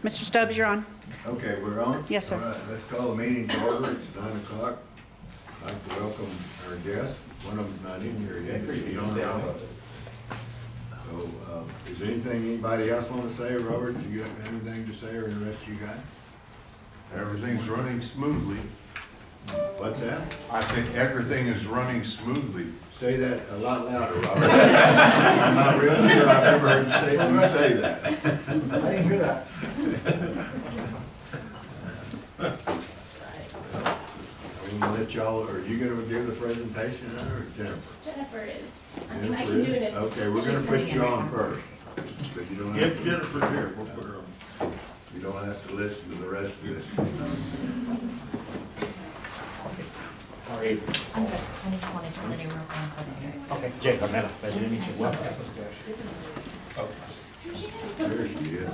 Mr. Stubbs, you're on. Okay, we're on? Yes, sir. All right, let's call the meeting to order. It's 9 o'clock. I'd like to welcome our guests. One of them's not in here yet. She's on her way. So, is there anything anybody else want to say? Robert, do you have anything to say, or the rest of you guys? Everything's running smoothly. What's that? I said everything is running smoothly. Say that a lot louder, Robert. I'm not real sure I've ever heard you say that. I didn't hear that. I'm gonna let y'all, are you gonna give the presentation, or Jennifer? Jennifer is. I mean, I Jennifer can is? do it if. Okay, we're gonna she's put coming you in on right now. first. But you don't have Yep, to, Jennifer here, we'll put her on. you don't have to listen to the rest of this. How are you? I'm good. I just wanted to let everyone know that. Okay, Jake, I'm Alice. Pleasure to meet you. Welcome. There she is.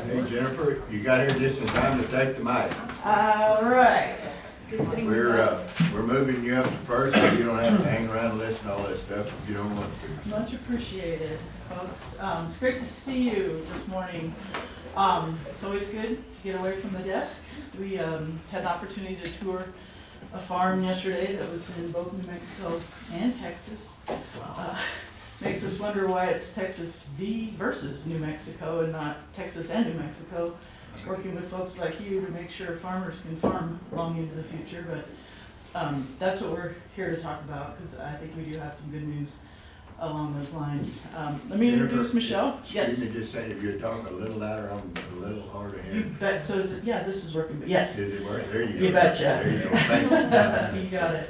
Hey Jennifer, you got here just in time to take the mic. All right. Good thing we got- We're moving you up to first, so you don't have to hang around and listen to all this stuff if you don't want to. Much appreciated, folks. It's great to see you this morning. It's always good to get away from the desk. We had an opportunity to tour a farm yesterday that was in both New Mexico and Texas. Makes us wonder why it's Texas versus New Mexico and not Texas and New Mexico. Working with folks like you to make sure farmers can farm long into the future, but that's what we're here to talk about, because I think we do have some good news along those lines. Let me introduce Michelle. Yes. Excuse me, just say, if you're talking a little louder, I'm a little hard to You hear. bet. So is it, yeah, this is working, but yes. Is it working? There you go. You betcha. There you go. Thank you. You got it.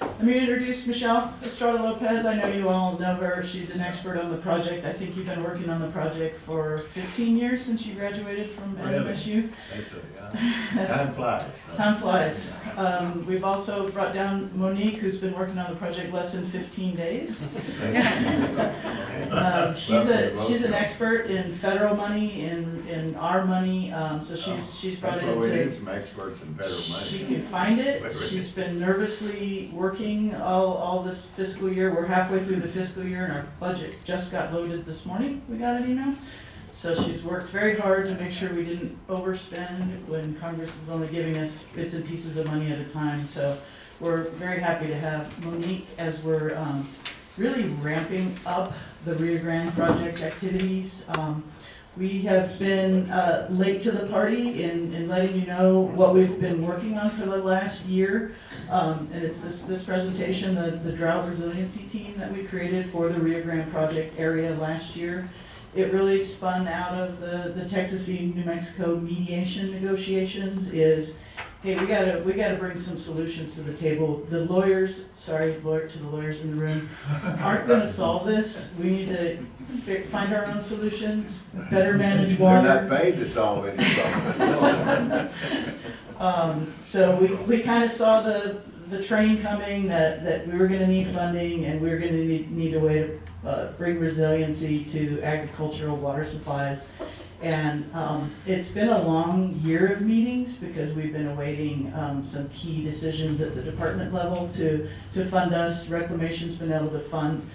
Let me introduce Michelle Estrada Lopez. I know you all know her. She's an expert on the project. I think you've been working on the project for 15 years since you graduated from Really? NMSU. That's time flies. Time flies. We've also brought down Monique, who's been working on the project less than 15 days. She's an expert in federal money, in our money, so she's brought That's it why we need into. some experts in federal She money. can find it. She's been nervously working all this fiscal year. We're halfway through the fiscal year and our budget just got loaded this morning. We got an email. So she's worked very hard to make sure we didn't overspend when Congress is only giving us bits and pieces of money at a time. So we're very happy to have Monique as we're really ramping up the Rio Grande project activities. We have been late to the party in letting you know what we've been working on for the last year. And it's this presentation, the drought resiliency team that we created for the Rio Grande project area last year. It really spun out of the Texas v. New Mexico mediation negotiations is, hey, we gotta bring some solutions to the table. The lawyers, sorry, to the lawyers in the room, aren't gonna solve this. We need to find our own solutions, better manage They're water. not paid to solve any problem. So we kind of saw the train coming, that we were gonna need funding and we were gonna need a way to bring resiliency to agricultural water supplies. And it's been a long year of meetings because we've been awaiting some key decisions at the department level to fund us. Reclamation's been able to fund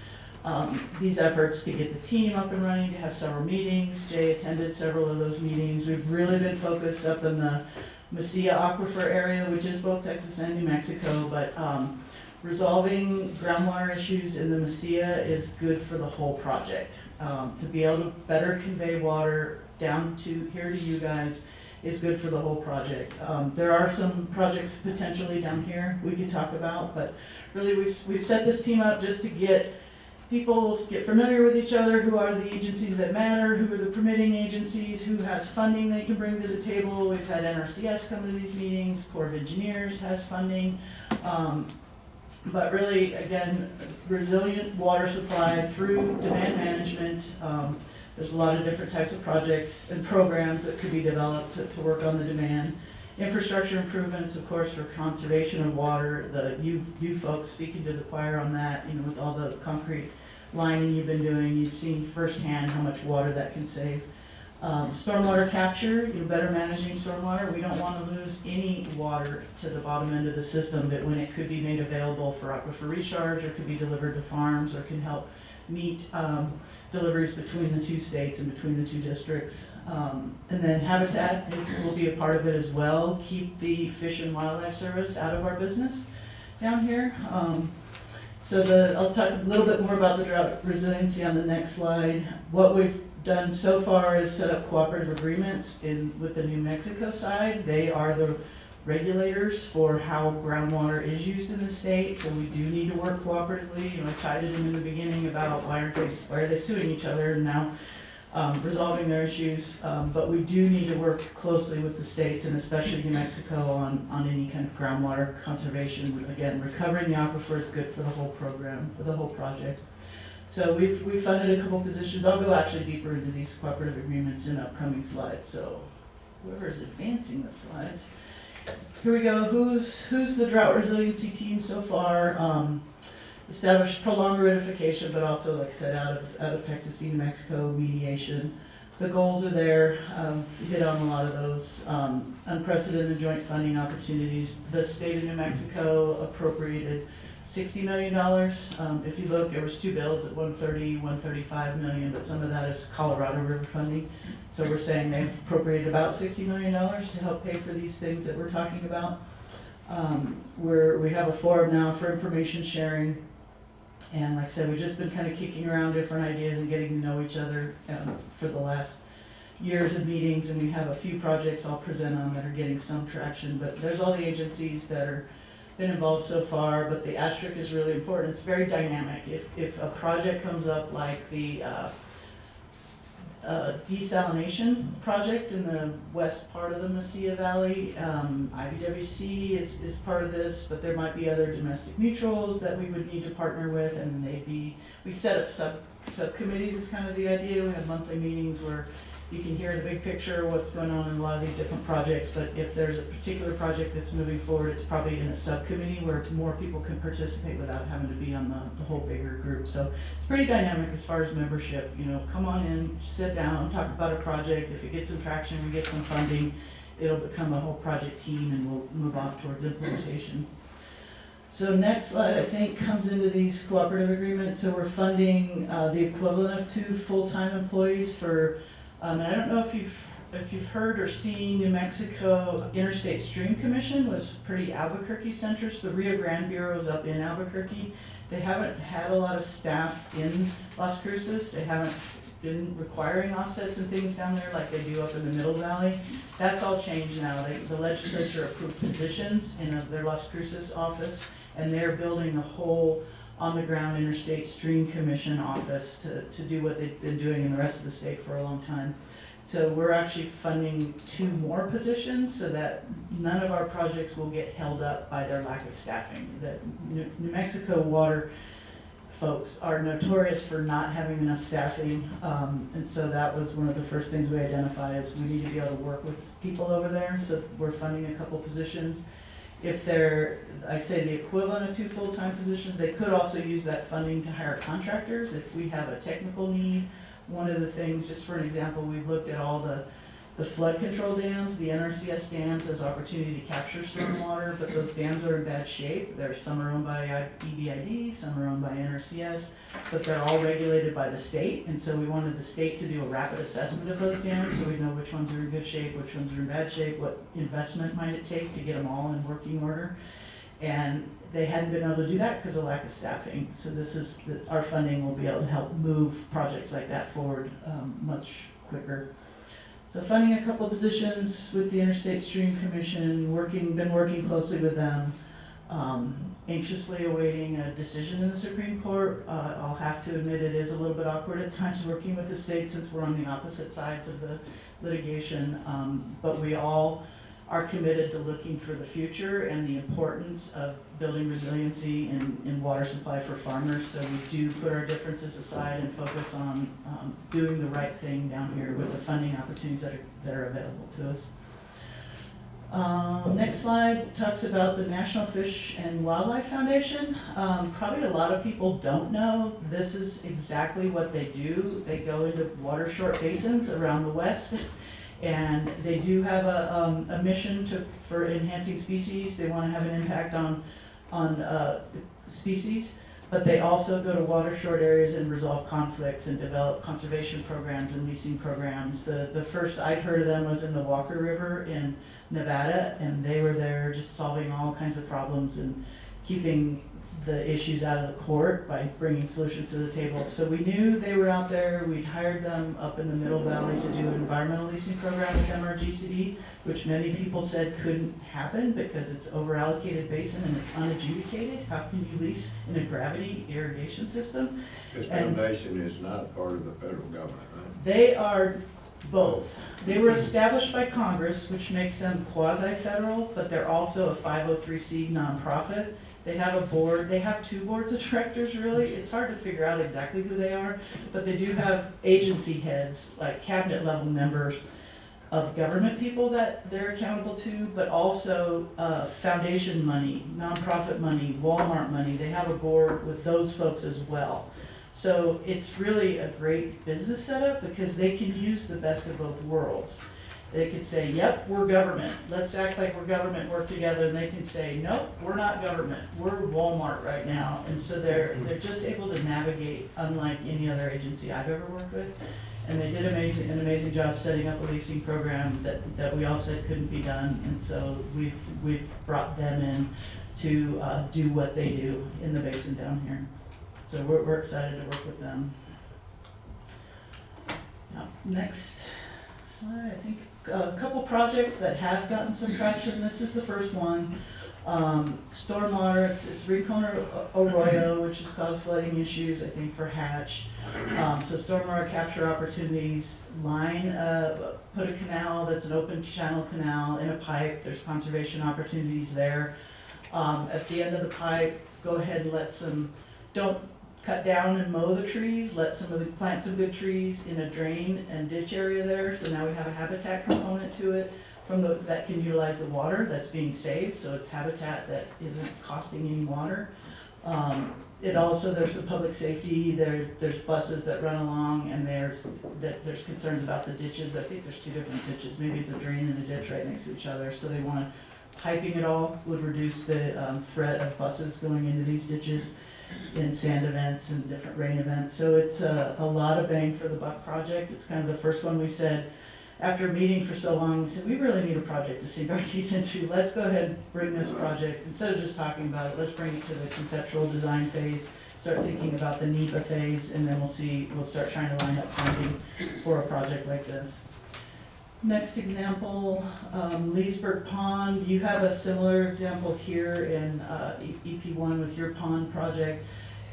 these efforts to get the team up and running, to have several meetings. Jay attended several of those meetings. We've really been focused up in the Mesilla Aquifer area, which is both Texas and New Mexico, but resolving groundwater issues in the Mesilla is good for the whole project. To be able to better convey water down to here to you guys is good for the whole project. There are some projects potentially down here we could talk about, but really we've set this team up just to get people to get familiar with each other, who are the agencies that matter, who are the permitting agencies, who has funding they can bring to the table. We've had NRCS come to these meetings, Corps of Engineers has funding. But really, again, resilient water supply through demand management. There's a lot of different types of projects and programs that could be developed to work on the demand. Infrastructure improvements, of course, for conservation of water. You folks speaking to the choir on that, with all the concrete lining you've been doing, you've seen firsthand how much water that can save. Stormwater capture, better managing stormwater. We don't want to lose any water to the bottom end of the system, that when it could be made available for aquifer recharge or could be delivered to farms or can help meet deliveries between the two states and between the two districts. And then Habitat will be a part of it as well. Keep the Fish and Wildlife Service out of our business down here. I'll talk a little bit more about the drought resiliency on the next slide. What we've done so far is set up cooperative agreements with the New Mexico side. They are the regulators for how groundwater is used in the state, so we do need to work cooperatively. You know, I chided them in the beginning about why are they suing each other and now resolving their issues, but we do need to work closely with the states and especially New Mexico on any kind of groundwater conservation. Again, recovering the aquifer is good for the whole program, for the whole project. So we've funded a couple positions. I'll go actually deeper into these cooperative agreements in upcoming slides. So whoever's advancing the slides. Here we go. Who's the drought resiliency team so far? Established prolonged aridification, but also, like I said, out of Texas v. New Mexico mediation. The goals are there. Hit on a lot of those. Unprecedented joint funding opportunities. The state of New Mexico appropriated $60 million. If you look, there was two bills at $130, $135 million, but some of that is Colorado River funding. So we're saying they've appropriated about $60 million to help pay for these things that we're talking about. We have a forum now for information sharing. And like I said, we've just been kind of kicking around different ideas and getting to know each other for the last years of meetings. And we have a few projects I'll present on that are getting some traction. But there's all the agencies that are been involved so far, but the asterisk is really important. It's very dynamic. If a project comes up like the desalination project in the west part of the Mesilla Valley, IBWC is part of this, but there might be other domestic mutuals that we would need to partner with, and we set up subcommittees is kind of the idea. We have monthly meetings where you can hear the big picture of what's going on in a lot of these different projects, but if there's a particular project that's moving forward, it's probably in a subcommittee where more people can participate without having to be on the whole bigger group. So it's pretty dynamic as far as membership. You know, come on in, sit down, talk about a project. If it gets some traction, we get some funding, it'll become a whole project team and we'll move off towards implementation. So next slide, I think, comes into these cooperative agreements. So we're funding the equivalent of 2 full-time employees for and I don't know if you've heard or seen New Mexico Interstate Stream Commission was pretty Albuquerque centric. The Rio Grande Bureau is up in Albuquerque. They haven't had a lot of staff in Las Cruces. They haven't been requiring offsets and things down there like they do up in the Middle Valley. That's all changed now. The legislature approved positions in their Las Cruces office, and they're building a whole on-the-ground Interstate Stream Commission office to do what they've been doing in the rest of the state for a long time. So we're actually funding 2 more positions so that none of our projects will get held up by their lack of staffing. The New Mexico water folks are notorious for not having enough staffing, and so that was one of the first things we identified is we need to be able to work with people over there, so we're funding a couple positions. If they're, I say the equivalent of 2 full-time positions, they could also use that funding to hire contractors if we have a technical need. One of the things, just for an example, we've looked at all the flood control dams, the NRCS dams as opportunity to capture stormwater, but those dams are in bad shape. Some are owned by EBID, some are owned by NRCS, but they're all regulated by the state, and so we wanted the state to do a rapid assessment of those dams so we know which ones are in good shape, which ones are in bad shape, what investment might it take to get them all in working order. And they hadn't been able to do that because of lack of staffing. So our funding will be able to help move projects like that forward much quicker. So funding a couple of positions with the Interstate Stream Commission, been working closely with them, anxiously awaiting a decision in the Supreme Court. I'll have to admit it is a little bit awkward at times working with the state since we're on the opposite sides of the litigation, but we all are committed to looking for the future and the importance of building resiliency in water supply for farmers. So we do put our differences aside and focus on doing the right thing down here with the funding opportunities that are available to us. Next slide talks about the National Fish and Wildlife Foundation. Probably a lot of people don't know this is exactly what they do. They go into water short basins around the West, and they do have a mission for enhancing species. They want to have an impact on species, But they also go to water-short areas and resolve conflicts and develop conservation programs and leasing programs. The first I'd heard of them was in the Walker River in Nevada, and they were there just solving all kinds of problems and keeping the issues out of the court by bringing solutions to the table. So we knew they were out there. We'd hired them up in the Middle Valley to do an environmental leasing program with MRGCD, which many people said couldn't happen because it's over-allocated basin and it's unadjudicated. How can you lease in a gravity irrigation system? This And- foundation is not part of the federal government, right? They are both. They were established by Congress, which makes them quasi-federal, but they're also a 503c nonprofit. They have a board, they have two boards of directors, really. It's hard to figure out exactly who they are, but they do have agency heads, like cabinet level members of government people that they're accountable to, but also foundation money, nonprofit money, Walmart money. They have a board with those folks as well. So it's really a great business setup because they can use the best of both worlds. They could say, yep, we're government, let's act like we're government, work together, and they can say, nope, we're not government, we're Walmart right now. And so they're just able to navigate unlike any other agency I've ever worked with. And they did an amazing job setting up a leasing program that we all said couldn't be done. And so we've brought them in to do what they do in the basin down here. So we're excited to work with them. Now, next slide, I think a couple projects that have gotten some traction. This is the first one. Stormwater, it's Rincon Arroyo, which has caused flooding issues, I think, for Hatch. So stormwater capture opportunities, put a canal that's an open channel canal in a pipe. There's conservation opportunities there. At the end of the pipe, go ahead and don't cut down and mow the trees, plant some good trees in a drain and ditch area there. So now we have a habitat component to it that can utilize the water that's being saved. So it's habitat that isn't costing any water. There's some public safety, there's buses that run along, and there's concerns about the ditches. I think there's two different ditches. Maybe it's a drain and a ditch right next to each other. So they want piping it all would reduce the threat of buses going into these ditches in sand events and different rain events. So it's a lot of bang for the buck project. It's kind of the first one we said, after meeting for so long, we said, we really need a project to sink our teeth into. Let's go ahead and bring this project, instead of just talking about it, let's bring it to the conceptual design phase, start thinking about the NEPA phase, and then we'll start trying to line up funding for a project like this. Next example, Leesburg Pond. You have a similar example here in EP1 with your pond project.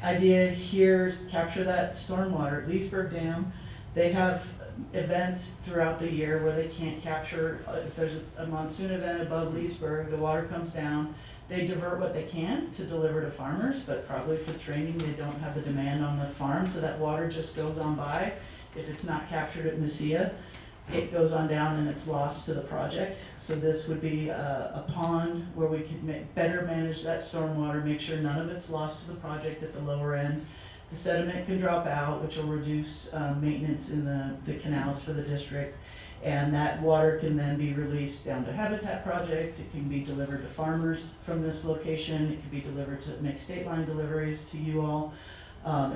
Idea here is to capture that stormwater at Leesburg Dam. They have events throughout the year where they can't capture. If there's a monsoon event above Leesburg, the water comes down. They divert what they can to deliver to farmers, but probably if it's raining, they don't have the demand on the farm, so that water just goes on by. If it's not captured at Nicaea, it goes on down and it's lost to the project. So this would be a pond where we could better manage that stormwater, make sure none of it's lost to the project at the lower end. The sediment can drop out, which will reduce maintenance in the canals for the district. And that water can then be released down to habitat projects. It can be delivered to farmers from this location. It can be delivered to make state line deliveries to you all.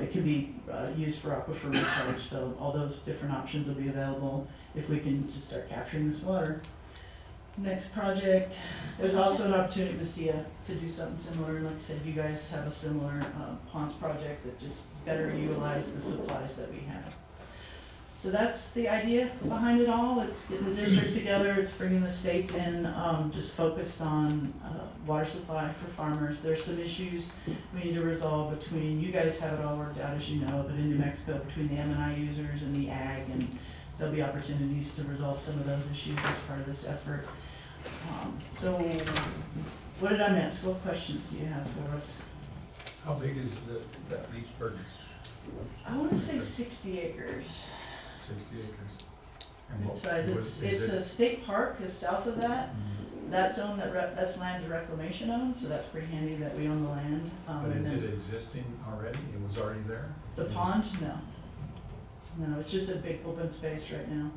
It can be used for aquifer recharge. So all those different options will be available if we can just start capturing this water. Next project, there's also an opportunity at Nicaea to do something similar. And like I said, you guys have a similar ponds project that just better utilize the supplies that we have. So that's the idea behind it all. It's getting the district together, it's bringing the states in, just focused on water supply for farmers. There's some issues we need to resolve between, you guys have it all worked out as you know, but in New Mexico between the M&I users and the ag, and there'll be opportunities to resolve some of those issues as part of this effort. So what did I miss? What questions do you have for us? How big is that Leesburg? I want to say 60 acres. 60 acres. And Good what- size. what It's is a it? state park is south of that. Mhm. That's owned, that's land the reclamation owns, so that's pretty handy that we own the land. But And is then it existing already? It was already there? the pond? No. No, it's just a big open space right now.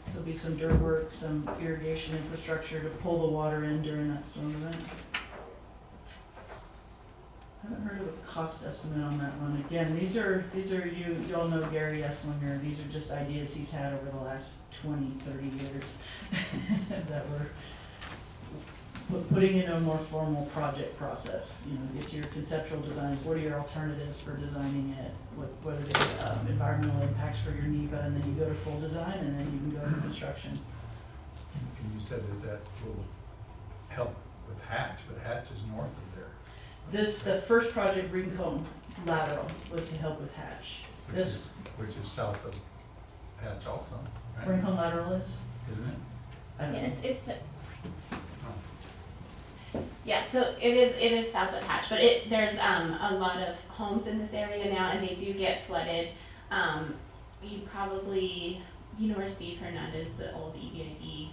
There'll be some dirt work, some irrigation infrastructure to pull the water in during that storm event. haven't heard of a cost estimate on that one. Again, these are, you all know Gary Esslinger, these are just ideas he's had over the last 20, 30 years that we're putting in a more formal project process. You know, get your conceptual designs, what are your alternatives for designing it, what are the environmental impacts for your NEPA, and then you go to full design, and then you can go to construction. And you said that will help with Hatch, but Hatch is north of there. The first project, Rincon Lateral, was to help with Hatch. Which is south of Hatch also, right? Rincon Lateral is? Isn't it? I don't know. It's Oh. yeah, so it is south of Hatch, but there's a lot of homes in this area now, and they do get flooded. You probably, you know where Steve Hernandez, the old EPCWID1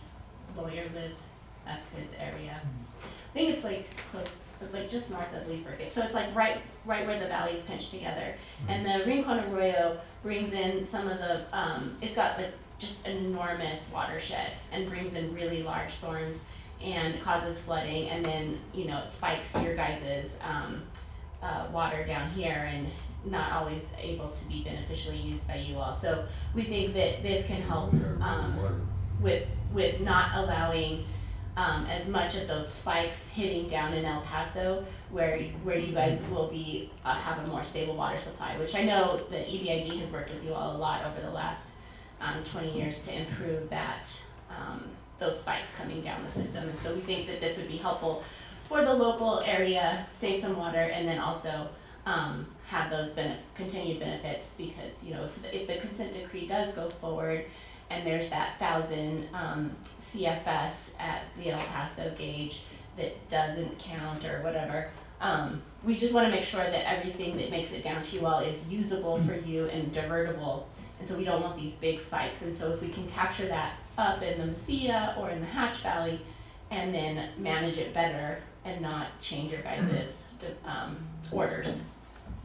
lawyer, lives? That's his area. I think it's like close, like just north of Leesburg. So it's like right where the valleys pinch together. And the Rincon Arroyo brings in some of the, it's got like just an enormous watershed and brings in really large storms and causes flooding, and then, you know, it spikes your guys' water down here and not always able to be beneficially used by you all. So we think that this can help with not allowing as much of those spikes hitting down in El Paso, where you guys will be have a more stable water supply, which I know the EPCWID has worked with you all a lot over the last 20 years to improve that those spikes coming down the system. And so we think that this would be helpful for the local area, save some water, and then also have those continued benefits, because, you know, if the consent decree does go forward and there's that 1,000 CFS at the El Paso gauge that doesn't count or whatever, we just want to make sure that everything that makes it down to you all is usable for you and divertible. And so we don't want these big spikes. And so if we can capture that up in the Mesilla or in the Hatch Valley and then manage it better and not change your guys' orders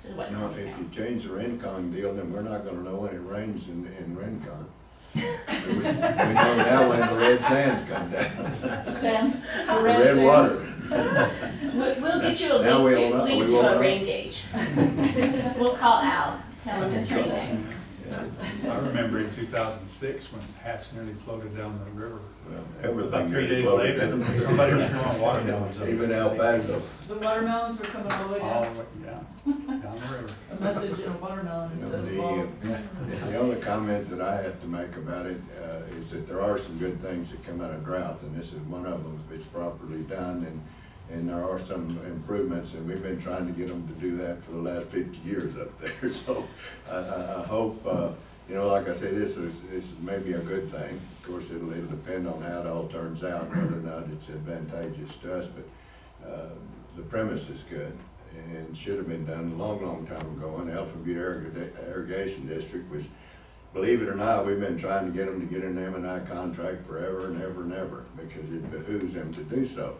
to what's No, coming if down. you change the Rincon deal, then we're not gonna know when it rains in Rincon. We know now when the red sands come down. Sands, the The red red sands. water. We'll get you a Now link we'll know- link we to will a know. rain gauge. We'll call Al, tell him it's raining. I remember in 2006 when Hatch nearly floated down the river. Well, About everything 3 days floated later, down. somebody was throwing watermelons up. Even El Paso. The watermelons were coming all the way All down. the way, yeah, down the river. A message in a watermelon You know, instead of ball. the only comment that I have to make about it is that there are some good things that come out of drought, and this is one of them if it's properly done, and there are some improvements, and we've been trying to get them to do that for the last 50 years up there. So I hope, you know, like I say, this is maybe a good thing. Of course, it'll depend on how it all turns out, whether or not it's advantageous to us, but the premise is good and should have been done a long, long time ago. And Alpha View Irrigation District was, believe it or not, we've been trying to get them to get an M&I contract forever and ever and ever, because it behooves them to do so.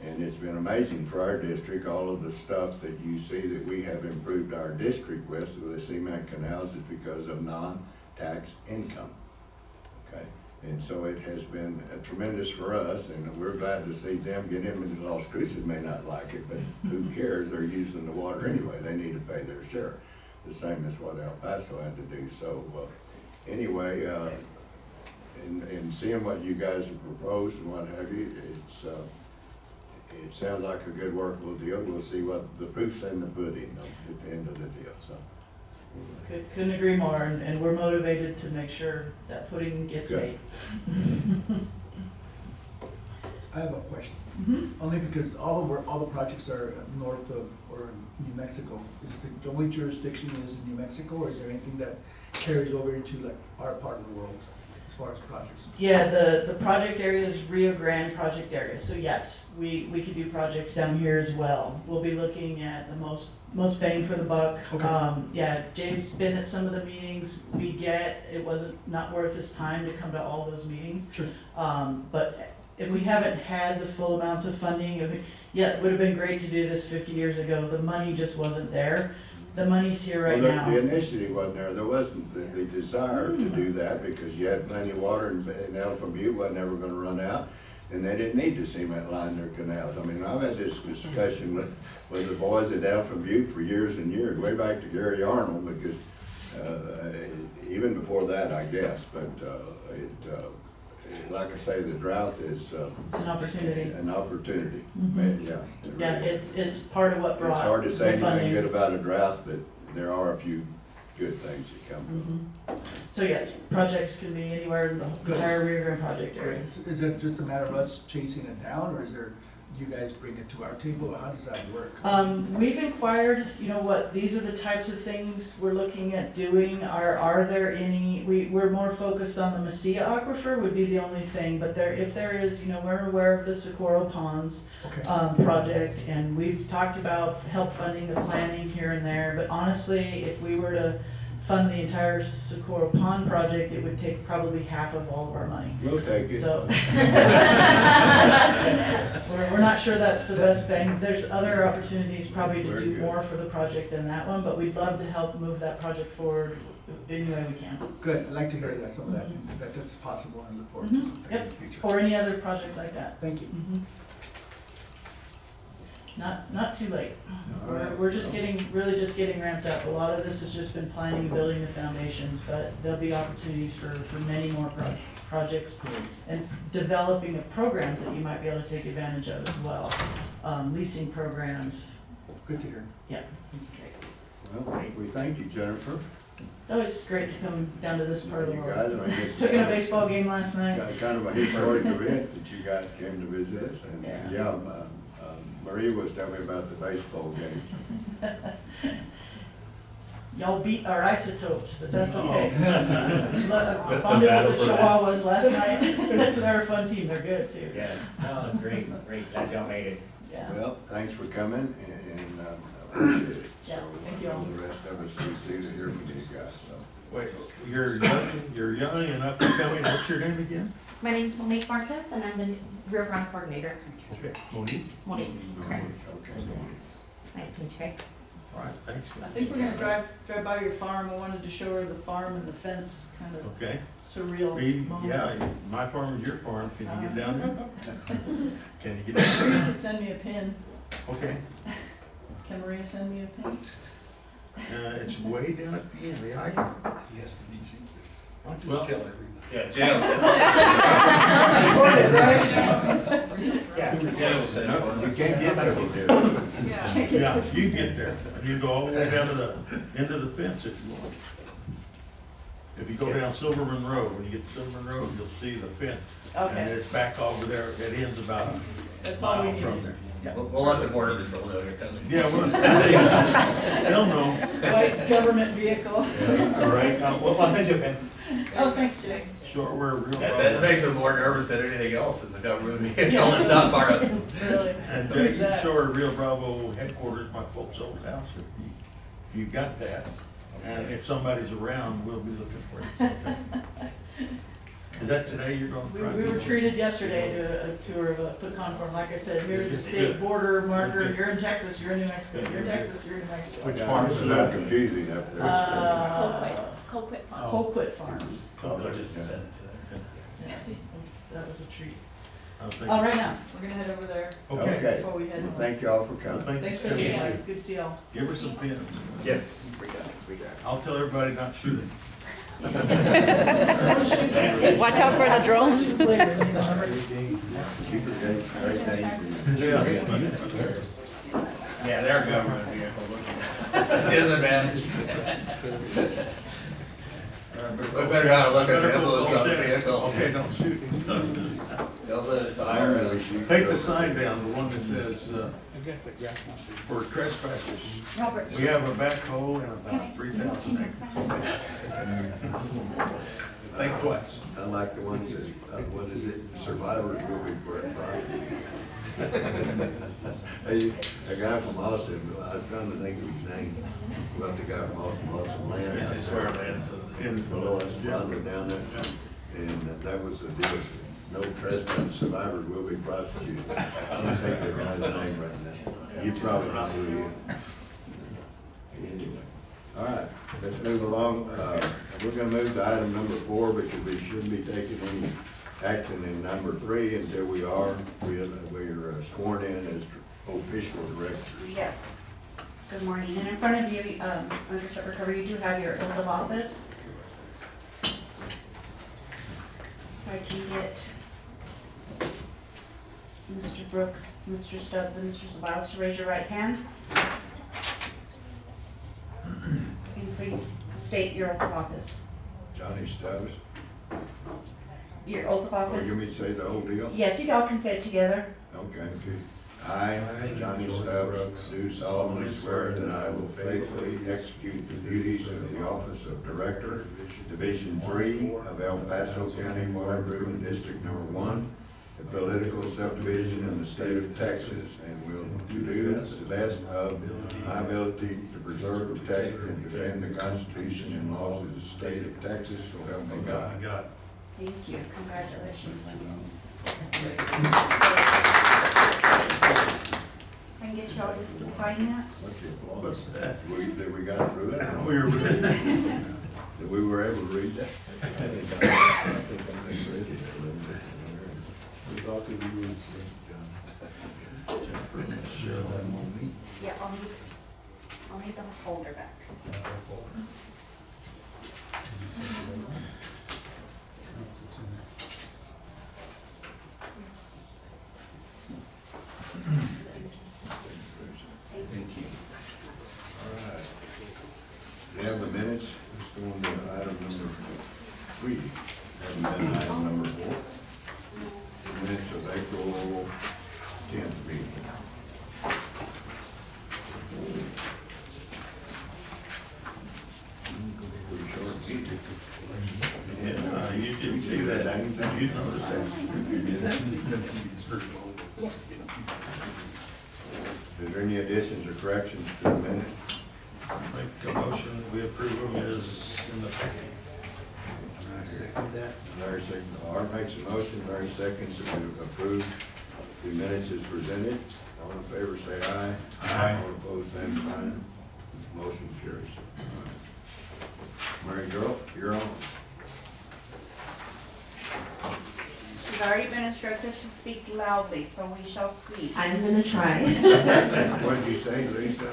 And it's been amazing for our district, all of the stuff that you see that we have improved our district with the cement canals is because of non-tax income. Okay, and so it has been tremendous for us, and we're glad to see them get in. And Las Cruces may not like it, but who cares? They're using the water anyway. They need to pay their share, the same as what El Paso had to do. So anyway, in seeing what you guys have proposed and what have you, it sounds like a good workable deal. We'll see what the proof's in the pudding at the end of the deal. So Couldn't agree more, and we're motivated to make sure that pudding gets Good. made. I have a question, Mhm. only because all the projects are north of or in New Mexico. Is it the only jurisdiction is in New Mexico, or is there anything that carries over into like our part of the world as far as projects? Yeah, the project area is Rio Grande project area, so yes, we could do projects down here as well. We'll be looking at the most bang for the buck. Okay. Yeah, James been at some of the meetings it wasn't not worth his time to come to all those meetings. Sure. But if we haven't had the full amounts of funding, it would have been great to do this 50 years ago. The money just wasn't there. The money's here right well, now. the initiative wasn't there. There wasn't the desire to do that because you had plenty of water, and Alpha Butte wasn't ever going to run out. and they didn't need to cement line their canals. I mean, I've had this discussion with the boys at Alpha Butte for years and years, way back to Gary Arnold, because, even before that, I guess, but, like I say, the drought is, It's an opportunity. an opportunity. Mhm. Yeah. it Yeah, really is. it's part of what brought It's hard to say the anything funding. good about a drought, but there are a few good things that come from Mhm. So yes, projects can be anywhere in the Good. entire Rio Grande project area. Is it just a matter of us chasing it down, or is there, you guys bring it to our table, or how does that work? We've inquired, you know what, these are the types of things we're looking at doing, are there any, we're more focused on the Mesilla Aquifer would be the only thing, but if there is, you know, we're aware of the Socorro Ponds, Okay. project, and we've talked about help funding the planning here and there, but honestly, if we were to fund the entire Socorro Pond project, it would take probably half of all of our money. We'll take it. So. We're not sure that's the best bang. There's other opportunities probably to Very do good. more for the project than that one, but we'd love to help move that project forward any way we can. Good, I'd like to hear that, some of that, that's possible, and look forward to Mhm. something in Yep. the future. Or any other projects like that. Thank you. Mhm. Not too late. All right. We're just really just getting ramped up. A lot of this has just been planning and building the foundations, but there'll be opportunities for many more projects and developing of programs that you might be able to take advantage of as well. Leasing programs, Good to hear. yeah. Well, we thank you, Jennifer. It's always great to come down to this part of the You world. guys, I mean, it's Took in a baseball game last night. got kind of a historic event that you guys came to visit us, and, Yeah. yeah, Marie was telling me about the baseball games. Y'all beat our isotopes, but that's Oh. okay. Bonded with the Chihuahuas last night. They're a fun team, they're good too. Yes, no, it's great, great, glad y'all made it. Yeah. Well, thanks for coming, and appreciate it. Yeah, So, thank you all. The rest of us need to hear from you guys, so. Wait, you're young and up and coming, what's your name again? My name's Monique Marcus, and I'm the Rio Grande coordinator. Monique? Monique, correct. Okay. Nice to meet you guys. All right, thanks. I think we're gonna drive by your farm. I wanted to show her the farm and the fence, kind of Okay, surreal moment. yeah, my farm is your farm, can you get down there? Can you get Maria down there? could send me a pin. Okay, Can Maria send me a pin? it's way down at the end, the eye. He has to be seen. Why don't you Well- just tell everybody? Yeah, jail. Jail said. No, you can't get there from here. Yeah, you get there, and you go all the way down to the end of the fence if you want. If you go down Silverman Road, when you get to Silverman Road, you'll see the fence. And Okay, it's back over there, it ends about a that's all we mile from need. there. We'll let the border patrol know you're coming. Yeah, well, they'll know. White government vehicle. All right, well, I'll send you a pin. Oh, thanks, Jay. Sure, we're real. That makes them more nervous than anything else, is the government vehicle, it's not part of it. Really. And What is you that? show her Rio Bravo headquarters, my folks' old house, if you got that. And if somebody's around, we'll be looking for you. Is that today you're going to try? We were treated yesterday to a tour of a pecan farm. Like I said, here's the state border marker. You're in Texas, you're in New Mexico. You're in Texas, you're in New Mexico. Which farm is that? Confusing up there. Colquitt Farm. Colquitt Farms. Oh, I just sent it to them. Yeah, that was a treat. I was thinking- All right now, we're gonna head over there Okay. Okay. before we head home. Thank you all for Well, coming. thank Thanks for you. being here. Good to see y'all. Give her some pins. Yes. I'll tell everybody not shooting. Watch out for the drones. Questions later, need the number. Keep it great things. Yeah. Yeah, they're government vehicle looking. Disadvantage. We better not look at the envelopes on the vehicle. Okay, don't shoot. Tell that it's IRS. Take the sign down, the one that says, for trespassers. Robert. We have a backhoe and about 3,000 acres. Think twice. I like the ones that, what is it, survivors will be prosecuted. Hey, a guy from Austin, I was trying to think of his name, about the guy from Austin, bought some land. I swear, man, so. In Below us, farther down there, and that was the deal, no trespass, survivors will be prosecuted. I'm gonna take that guy's name right now. You probably know who he is. Anyway, all right, let's move along. We're gonna move to item number 4, because we shouldn't be taking any action in number 3 until we're sworn in as official directors. Yes. Good morning. And in front of you, under Secretary, you do have your oath of office. If I can get Mr. Brooks, Mr. Stubbs, and Mr. Sabiles to raise your right hand. And please state your oath of office. Johnny Stubbs. Your oath of Oh, office. you want me to say the whole deal? Yes, you all can say it together. Okay. I, Johnny Stubbs, do solemnly swear that I will faithfully execute the duties of the office of Director, Division 3 of El Paso County Water Improvement District Number 1, a political subdivision in the state of Texas, and will do this to the best of my ability to preserve, protect, and defend the Constitution and laws of the state of Texas, so help me God. Thank you. Congratulations. I can get you all just to sign that. What's the applause? What's that? That we got through it? We were ready. That we were able to read that? Yeah, I'll need the folder back. Thank you. All right. We have the minutes. Let's go on to item number 3. And then item number 4. The minutes of April 10th meeting. Pretty short meeting. Yeah, you didn't see that. Did you notice that? You did that? Is there any additions or corrections to the minute? Make a motion, we approve them as in the packet. I second that. Larry seconds, Art makes a motion, Larry seconds to approve the minutes as presented. All in favor, say aye. Aye. All opposed, same sign. Motion carries. Mary Girl, you're on. She's already been instructed to speak loudly, so we shall see. I'm gonna try. What did you say, Lisa?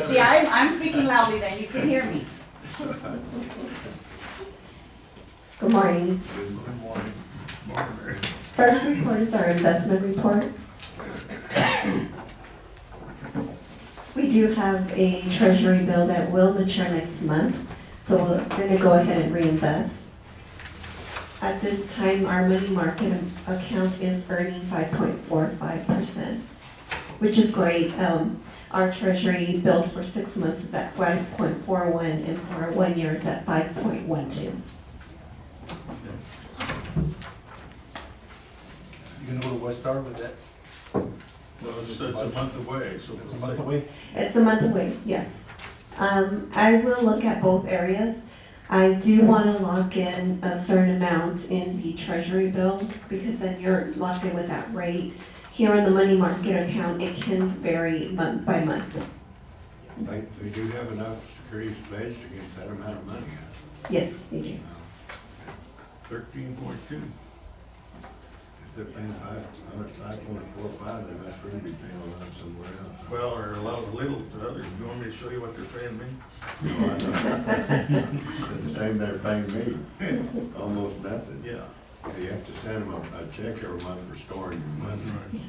See, I'm speaking loudly then, you can hear me. Good morning. Good morning. Morning, Mary. First report is our investment report. We do have a treasury bill that will mature next month, so we're gonna go ahead and reinvest. At this time, our money market account is earning 5.45%, which is great. Our treasury bills for 6 months is at 5.41, and for 1 year is at 5.12. You gonna go to West Star with that? Well, it's a month away, so. It's a month away? It's a month away, yes. I will look at both areas. I do want to lock in a certain amount in the treasury bill, because then you're locked in with that rate. Here in the money market account, it can vary month by month. They do have enough securities pledged against that amount of money. Yes, they do. 13.2. If they're paying 5.45, they must really be paying a lot somewhere else. Well, or a lot of little to others. You want me to show you what they're paying me? No, I know. The same they're paying me, almost nothing. Yeah. You have to send them a check every month for storing your money. Right.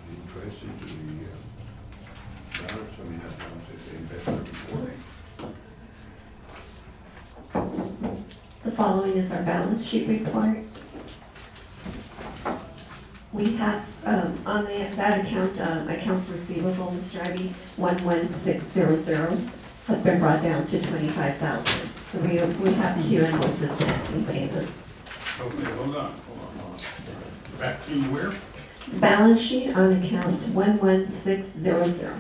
Interested to the balance, I mean, that's the investment report. The following is our balance sheet report. We have, on that account, accounts receivable, Mr. Ivy, 11600 has been brought down to 25,000. So we have 2 invoices pending payment. Okay, hold on. Back to where? Balance sheet on account 11600.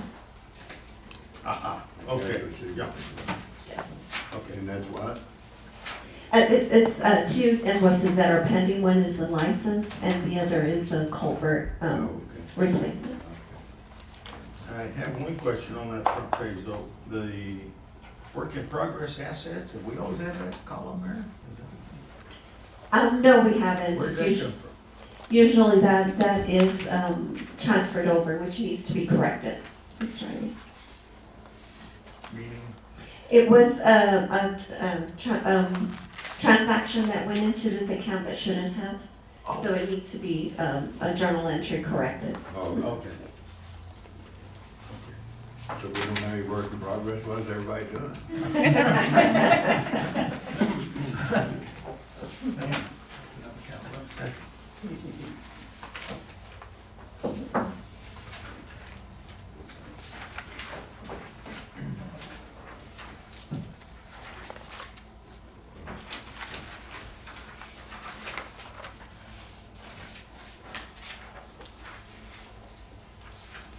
Okay, yeah. Yes. Okay. And that's what? It's two invoices that are pending. One is the license and the other is a culvert Oh, okay. replacement. I have one question on that front page though, the work in progress assets, have we always had that column there? Is No, we that- haven't. Where'd that come from? Usually that is transferred over, which needs to be corrected. Mr. Riley. Meaning, It was transaction that went into this account that shouldn't have. So it needs to be a journal entry corrected. Oh, okay. so we don't know any work in progress, what is everybody doing? Man,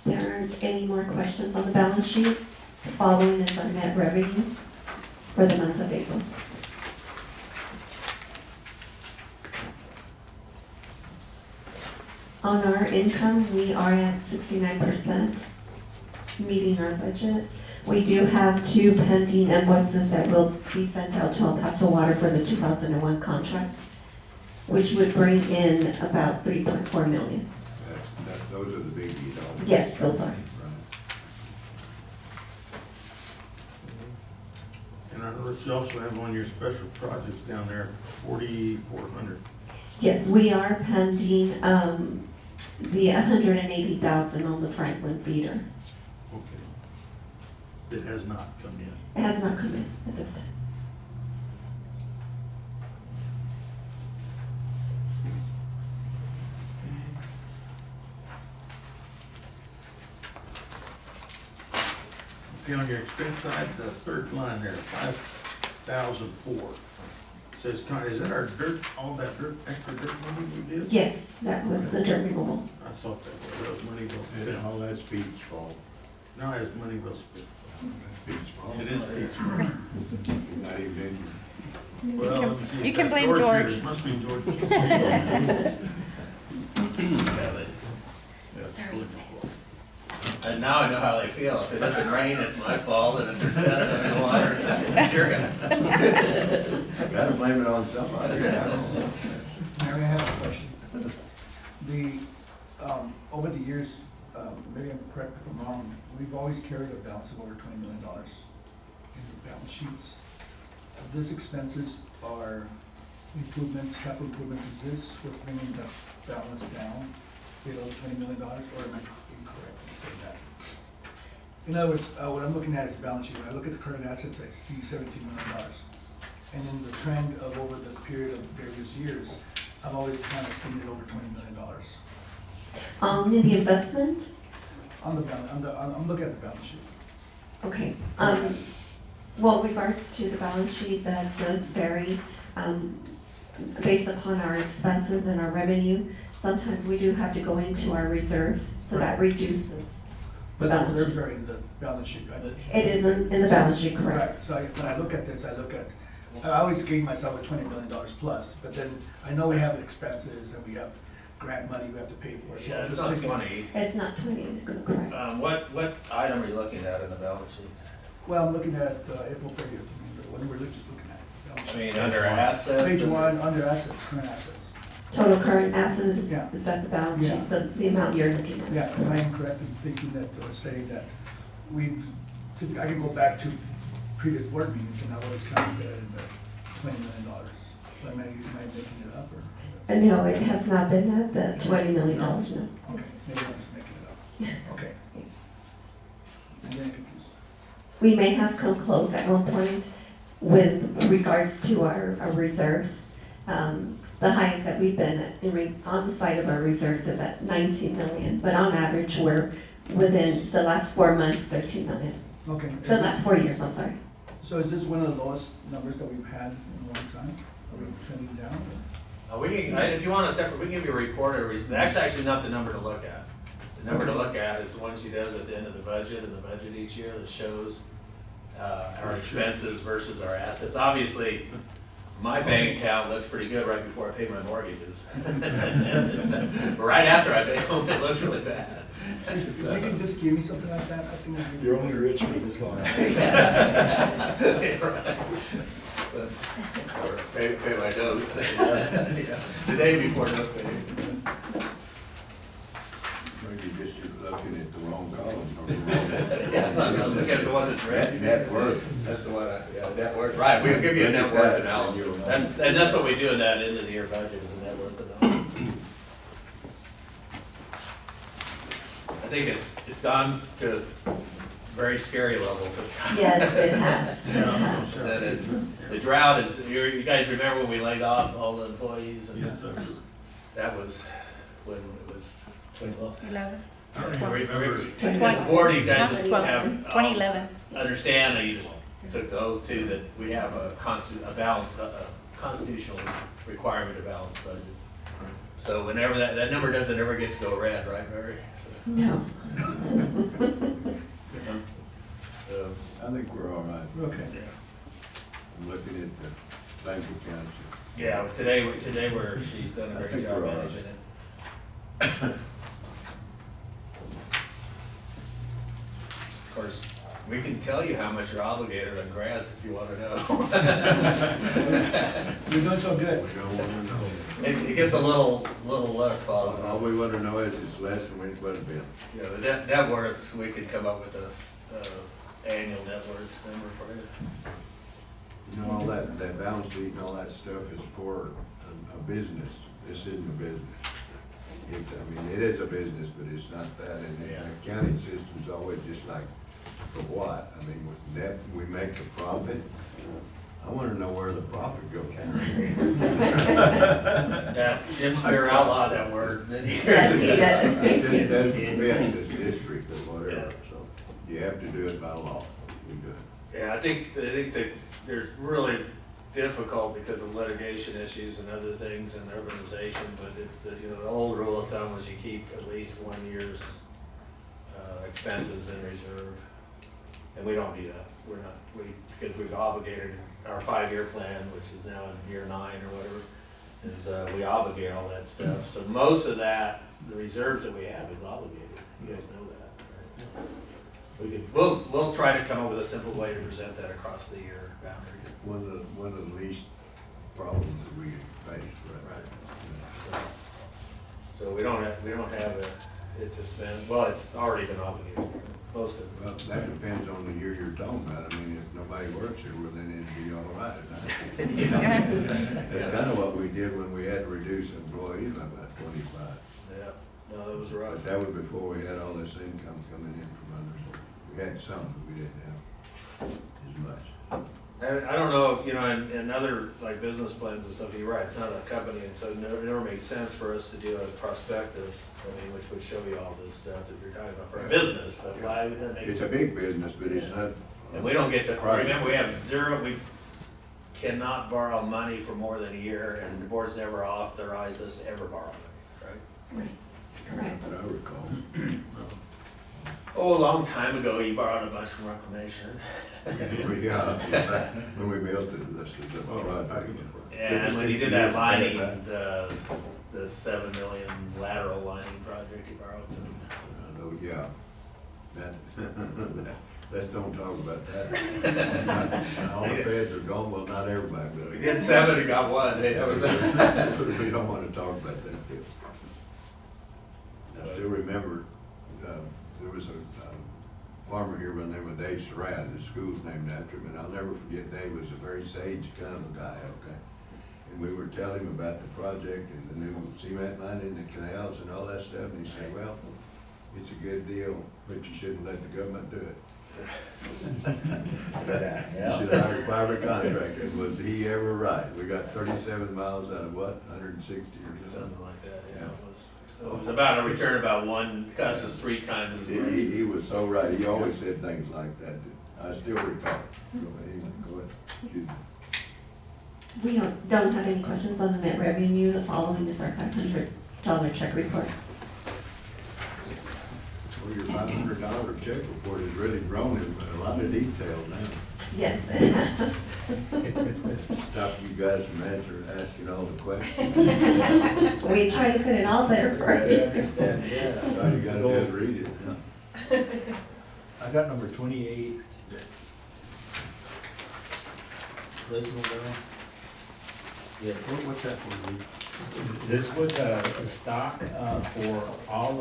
There aren't any more questions on the balance sheet. The following is our net revenue for the month of April. On our income, we are at 69%, meeting our budget. We do have two pending invoices that will be sent out to El Paso Water for the 2001 contract, which would bring in about 3.4 million. Those are the biggies, all. Yes, those are. Right. and I noticed you also have one of your special projects down there, 4,400. Yes, we are pending the 180,000 on the Franklin feeder. Okay. It has not come in. It has not come in at this time. Okay, on your expense side, the third line there, 5,004. Says, is that our dirt, all that dirt, extra dirt money we did? Yes, that was the dirt removal. I thought that was money well And spent. all that's Pete's fault. No, it's money well spent. Pete's fault. It is Pete's fault. Not even in Well, let me see. You can If blame that's George. here, it must be George's fault. Yeah, that's George's fault. And now I know how they feel. If it doesn't rain, it's my fault, and if there's sediment in the water, it's your guys. Gotta blame it on somebody. I don't know. Mary, I have a question. The, over the years, maybe I'm correct if I'm wrong, we've always carried a balance of over $20 million in the balance sheets. These expenses are improvements, capital improvements, is this what's bringing the balance down below $20 million, or am I incorrect in saying that? In other words, what I'm looking at is the balance sheet. When I look at the current assets, I see $17 million. And in the trend of over the period of various years, I've always kind of seen it over $20 million. In the investment, On the balance, I'm looking at the balance sheet. okay. Well, in regards to the balance sheet, that does vary based upon our expenses and our revenue. Sometimes we do have to go into our reserves, so that reduces. But the balance reserves sheet. are in the balance sheet, right? It is in the balance sheet, correct? Right, so when I look at this, I always gave myself a $20 million plus, but then I know we have expenses and we have grant money we have to pay for. So Yeah, I'm it's just not thinking- 20. It's not 20, correct. What item are you looking at in the balance sheet? Well, I'm looking at April 30th, when we're just looking at. balance I sheet. mean, under assets? Page one, under assets, current assets. Total current assets, Yeah. is that the balance Yeah. sheet, the amount you're looking at? Yeah, am I incorrect in thinking that, or saying that I can go back to previous board meetings and I always kind of in the $20 million. Am I making it up or? And no, it has not been that, the $20 million, no. Okay, maybe I'm just making it up. Okay. I'm getting confused. We may have come close at one point with regards to our reserves. The highest that we've been on the side of our reserves is at 19 million, but on average, we're within the last 4 months, 13 million. Okay. The last 4 years, I'm sorry. So is this one of the lowest numbers that we've had in a long time? Are we trending down? If you want a separate, we can give you a report or that's actually not the number to look at. The number to look at is the one she does at the end of the budget and the budget each year that shows our expenses versus our assets. Obviously, my bank account looks pretty good right before I pay my mortgages. But right after I pay them, it looks really bad. If you can just give me something like that, I think. You're only rich for this long. Or pay my notes. Yeah. The day before notes pay. Maybe just you're looking at the wrong column or the Yeah, wrong. no, look at the one that's red. Net worth. That's the one, yeah, net worth, right, we'll give you a net worth analysis. That's what we do in that end of the year budget, is a net worth analysis. I think it's gone to very scary levels. Yes, it has, it has. That it's, the drought is, you guys remember when we laid off all the employees? And Yes, sir. that was when it was 2011. I don't So even remember. as a board, you guys have, 2011. understand that you just took the oath too, that we have a constitutional requirement to balance budgets. So whenever that number doesn't ever get to go red, right, Mary? No. So, I think we're all right. Okay. yeah. I'm looking at the bank accounts. Yeah, today where she's done a I great think job we're all right. managing it. Of course, we can tell you how much you're obligated on grants if you want to know. You're doing so good. We don't want to know. It gets a little less bottom. All we want to know is it's less than what it's been. You know, the net worth, we could come up with a annual net worth number for you. You know, all that balance sheet and all that stuff is for a business. This isn't a business. It's, I mean, it is a business, but it's not that. And the accounting system's always just like, for what? I mean, with net, we make a profit. I want to know where the profit goes. Yeah, Jim Spear outlawed that word many years Yes, he ago. does. It just doesn't fit this district or whatever, so you have to do it by law. We do it. Yeah, I think that there's really difficult because of litigation issues and other things and urbanization, but it's the, you know, the old rule of thumb was you keep at least 1 year's expenses in reserve. And we don't do that. We're not, because we've obligated our 5-year plan, which is now in year 9 or whatever, is we obligate all that stuff. So most of that, the reserves that we have is obligated. You guys know that, right? We'll try to come up with a simple way to present that across the year boundaries. One of the least problems that we face, right? Right. So we don't have it to spend, well, it's already been obligated, most of it. Well, that depends on the year you're talking about. I mean, if nobody works here, well, then it'd be all right. That's kind of what we did when we had to reduce employees by about 25. Yeah, no, that was right. But that was before we had all this income coming in from others. We had some, but we didn't have as much. I don't know, you know, in other like business plans and stuff, you're right, it's not a company, and so it never made sense for us to do a prospectus, I mean, which would show you all this stuff that you're talking about for a business, but why would that make? It's a big business, but it's not. And we don't get to, Right. remember, we have zero, we cannot borrow money for more than a year, and the board's never authorized us to ever borrow money, right? Correct. That I recall. Oh, a long time ago, you borrowed a bunch from Reclamation. Yeah, when we built it, this is the project. And when you did that lining, the $7 million lateral lining project, you borrowed some. Yeah, let's don't talk about that. All the feds are gone, well, not everybody, but. We did 7 and got 1, hey, that was We don't want to talk about that. I still remember, there was a farmer here by the name of Dave Surratt, the school's named after him, and I'll never forget, Dave was a very sage kind of a guy, okay? And we were telling him about the project and the new cement line in the canals and all that stuff, and he said, well, it's a good deal, but you shouldn't let the government do it. You should hire a private contractor. Was he ever right? We got 37 miles out of what, 160 or something? something like that, yeah. It was about a return about 1, cost us 3 times as much. He was so right. He always said things like that. I still recall. Go ahead. Excuse me. We don't have any questions on the net revenue. The following is our $500 check report. Well, your $500 check report has really grown in a lot of detail now. Yes, it has. Stop you guys from asking all the questions. We try to put it all there for I you. understand, yes. All you gotta do is read it. I got number 28. Seasonal balance. Yes. What's that for, Lee? This was a stock for all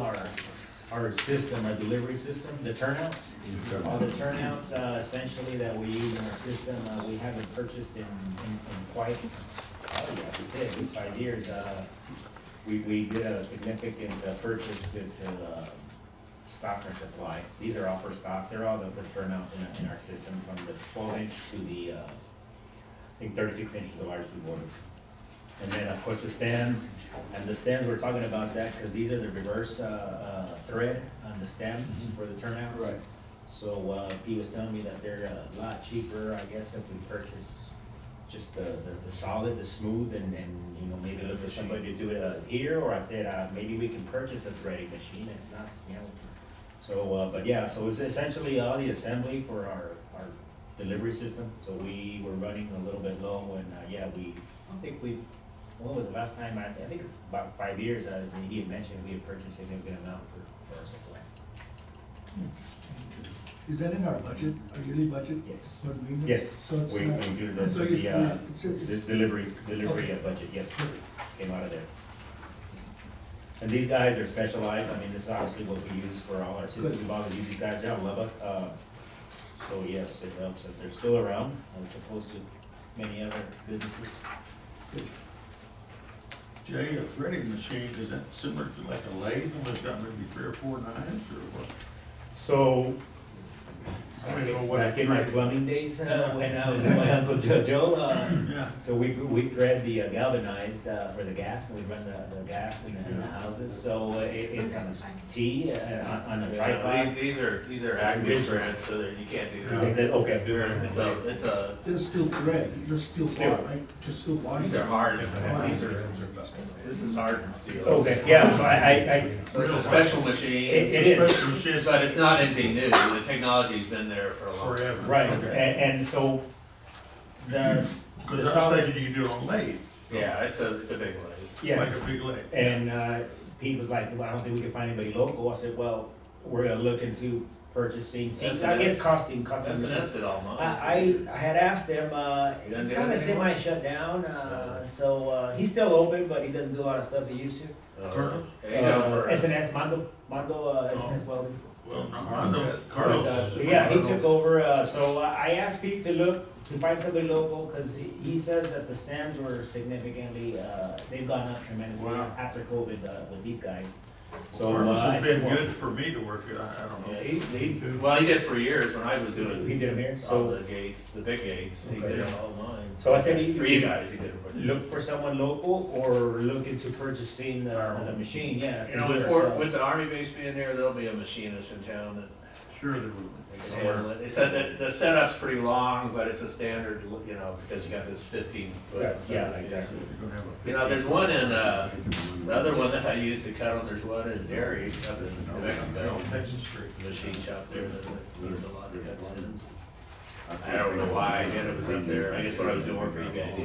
our system, our delivery system, the turnouts. All the turnouts essentially that we use in our system, we haven't purchased in quite, I could say at least 5 years. We did a significant purchase to stock our supply. These are all for stock. They're all the turnouts in our system from the 12-inch to the, I think 36 inches of RC board. And then, of course, the stems, and the stems, we're talking about that because these are the reverse thread on the stems for the turnouts. Right. So he was telling me that they're a lot cheaper, I guess, if we purchase just the solid, the smooth, and you know, maybe look for somebody to do it here, or I said, maybe we can purchase a threading machine. It's not, you know. So, but yeah, so it's essentially all the assembly for our delivery system. So we were running a little bit low, and yeah, I don't think when was the last time, I think it's about 5 years, he had mentioned we had purchased a significant amount for our supply. Is that in our budget, our yearly budget? Yes. For maintenance? Yes, So it's we not. included and this so in you- the, it's- the it's- delivery Okay. budget, yes, came out of there. And these guys are specialized, I mean, this is obviously what we use for all our systems, we've always used these guys, they're out of Lubbock. So yes, it helps that they're still around, as opposed to many other businesses. Jay, a threading machine, is that similar to like a lathe, and it's got maybe 3 or 4 knives, or what? So, I don't even know what back a in my thread. plumbing days, when I was with my Uncle Joe, Yeah, so we thread the galvanized for the gas, and we run the gas in the houses, so it's on a T, on a tripod. These are active threads, so that you can't do Okay, that. okay. It's a, This is steel thread, these are steel bar, right? Just steel bar. these are hard, this is hardened steel. Okay, yeah, so I, So it's a special machine. It is. Special machine. But it's not anything new, the technology's been there for a long time. Forever. right, Okay. and so the Cause I was solid, thinking you do it on lathe. Yeah, it's a big lathe. yes. Like a big lathe. And Pete was like, well, I don't think we can find anybody local. I said, well, we're gonna look into purchasing, I guess costing. That's an all mine. I had asked him, He doesn't he's do kinda it anymore? semi-shut down, so he's still open, but he doesn't do a lot of stuff he used to. Colonel? Yeah, you know, for SNS, Mondo, SNS Welding. Well, no, I know Carlos. Yeah, he took over, so I asked Pete to look, to find somebody local, cause he says that the stems were significantly, they've gone up tremendously Wow. after COVID, with these guys. So, Carlos I has said, been well, good for me to work it, I don't know. Yeah, well, he did for years when I was doing he did them here, all the so, gates, the big gates, he Okay. did all mine. So I said he- For you guys, he did it for you. look for someone local or look into purchasing the machine, yeah. You know, with the army base being there, there'll be a machinist in town that Sure they will. can handle it. It's the setup's pretty long, but it's a standard, you know, because you got this 15-foot. Yeah, exactly. You're gonna have a You know, there's one in, the other one that I used to cut them, there's one in Derry, up in New Mexico. Texas Street. Machine shop there that used a lot of cut stems. I don't know why, again, it was up there, I guess when I was doing work for you guys.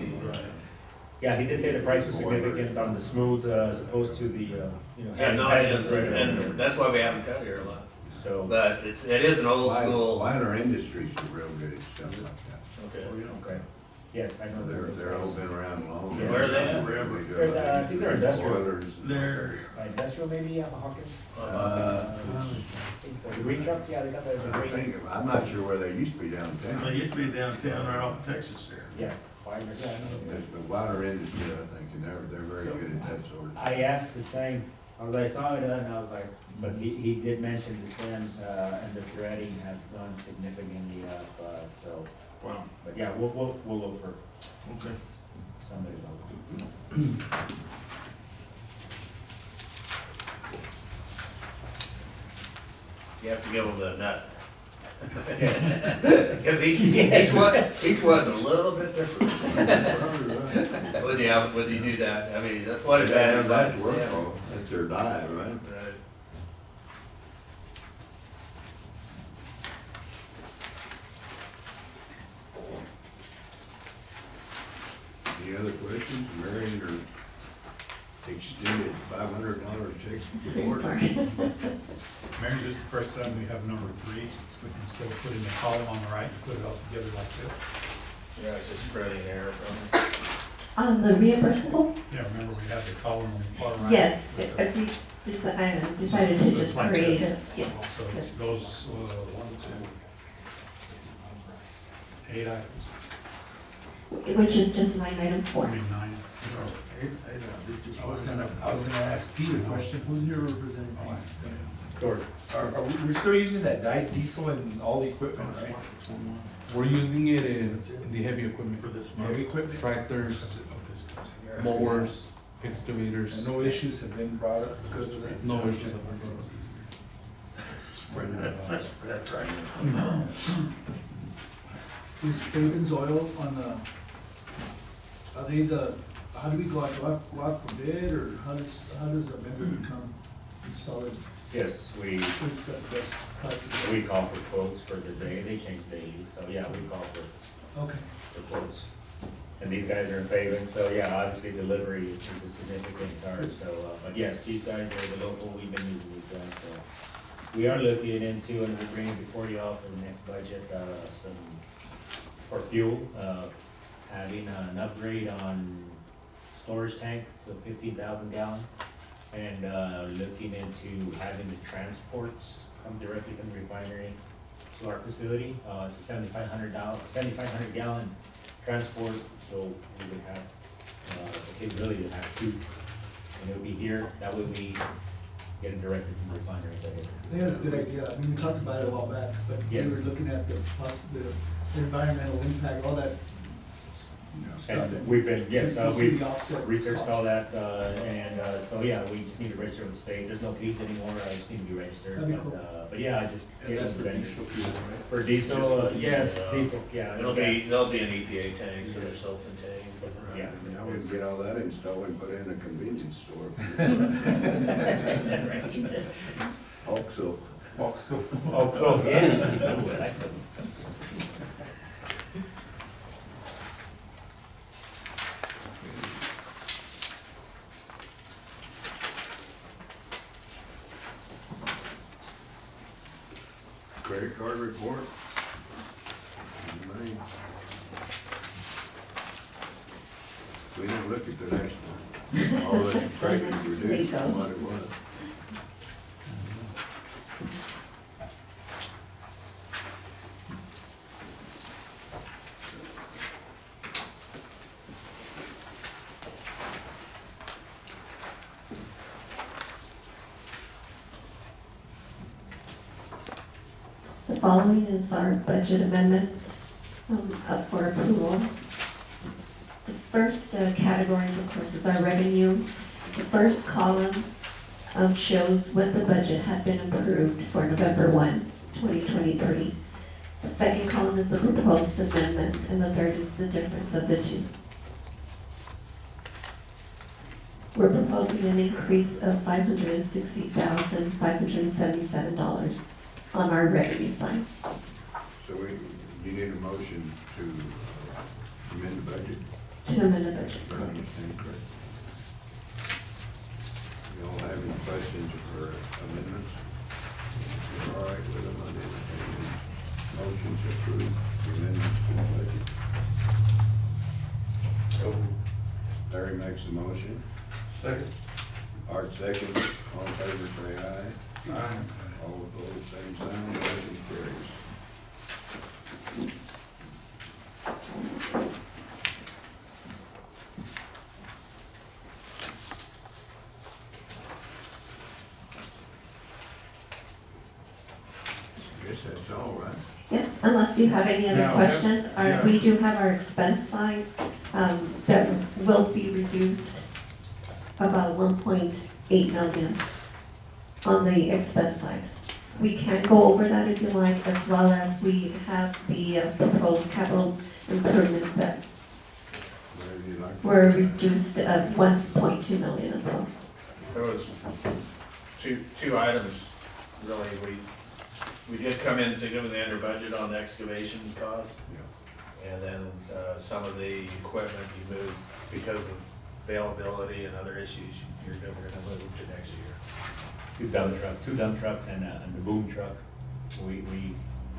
Yeah, he did say the price was significant on the smooth, as opposed to the, you know. Yeah, no, having it is, thread and over. that's why we haven't cut here a lot. So, But it is an old school. Weiler Industries is real good at stuff like that. Okay. okay, yes, I know. They're all been around long. Where are they at? Forever. They're, I think they're industrial. Boilers. They're, Industrial maybe, Hawkins? Uh, I think so. The green trucks, yeah, they got the I green. think, I'm not sure where they used to be they downtown. used to be downtown right off of Texas there. Yeah, Weiler, yeah, I know. But Weiler Industries, I think, and they're very good at that sort of. I asked the same, I saw it and I was like, but he did mention the stems, and the threading has gone significantly up, so, Wow, but yeah, we'll look for okay. somebody local. You have to give them the nut. Because each one's a little bit different. When you do that, I mean, that's what it Yeah, is. that's work for. That's their diet, right? Right. Mayor, this is the first time we have number 3, but instead of putting the column on the right, put it all together like this. Yeah, it's just spreading error from it. On the reimbursable? Yeah, remember we have the column on the far right? Yes, with the- we decided to just Like create this. it, yes. So yes. it goes, 8 items, Which is just line item 4. I mean 9. I was gonna ask Pete a question, who's your representative? George. We're still using that dyed diesel in all the equipment, right? We're using it in the heavy equipment, Heavy equipment? tractors, mowers, excavators. And no issues have been brought up because of that? No issues. That's right. Is Fabian's Oil on the, are they the, how do we go out for bid, or how does a vendor become solid? Yes, Who's got the best prices? we call for quotes for the day, they change daily, so yeah, we call for Okay, quotes. And these guys are in favor, so yeah, obviously delivery is a significant part, so, but yes, these guys are the local, we've been using these guys, so. We are looking into, and we'll bring it before y'all for the next budget, some, for fuel, having an upgrade on storage tank to 15,000 gallon. And, looking into having the transports come directly from the refinery to our facility. It's a 7,500 gallon transport, so we would have, the capability to have 2. And it'll be here, that way we get it directly from the refinery. I think that's a good idea. I mean, we talked about it a while back, but we Yes. were looking at the environmental impact, all that stuff. And we've been, yes, to see we've the offset researched cost. all that, and, so yeah, we just need to register with the state. There's no fees anymore, I just need to be registered. That'd be But, cool. but yeah, I just. And that's for diesel fuel, right? For diesel, yes, diesel, yeah. There'll be an EPA tank, so they're self-contained. Yeah. Now we can get all that installed and put it in a convenience store. Also. Oh, so, yes. I like those. Credit card report. Anybody? We didn't look at the next one. All this greatly reduced from what it was. The following is our budget amendment up for approval. The first categories, of course, is our revenue. The first column shows what the budget had been approved for November 1, 2023. The second column is the proposed amendment, and the third is the difference of the two. We're proposing an increase of $560,577 on our revenue side. So you need a motion to amend the budget? To amend the budget. If I understand correct. You all have any questions or amendments? You're all right with them, I entertain a motion to approve the amendments to the budget. So Larry makes the motion. Second. Art seconds. All in favor, say aye. Aye. All opposed, same sign. Motion carries. Guess that's all right. Yes, unless you have any other Now, questions. yeah. We do have our expense side that will be reduced about 1.8 million on the expense side. We can go over that if you like, as well as we have the proposed capital improvements that Whatever you like. were reduced at 1.2 million as well. There was two items, really, we did come in significantly under budget on the excavation cost. Yeah. And then, some of the equipment you moved because of availability and other issues, we're gonna move to next year. two dump trucks and the boom truck. We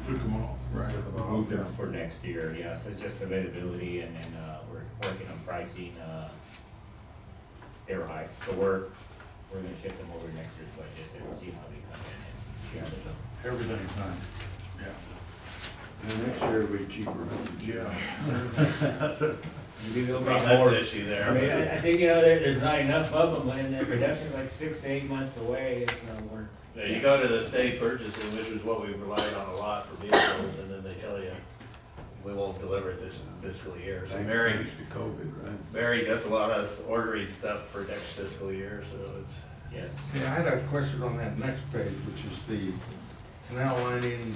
Took them all. Right. moved them for next year, yeah, so it's just availability, and then, we're working on pricing, they're high, so we're gonna ship them over next year's budget and see how they come in and see how they go. Everything's done. Yeah. And next year it'll be cheaper. Yeah. Maybe they'll Well, make that's more. the issue there. I mean, I think, there's not enough of them, and the production's like 6 to 8 months away, so we're. Yeah, you go to the state purchasing, which is what we relied on a lot for vehicles, and then they tell you, we won't deliver it this fiscal year. So Mary, Thanks to COVID, right? Mary does a lot of ordering stuff for next fiscal year, so it's. Yes. Yeah, I had a question on that next page, which is the canal lining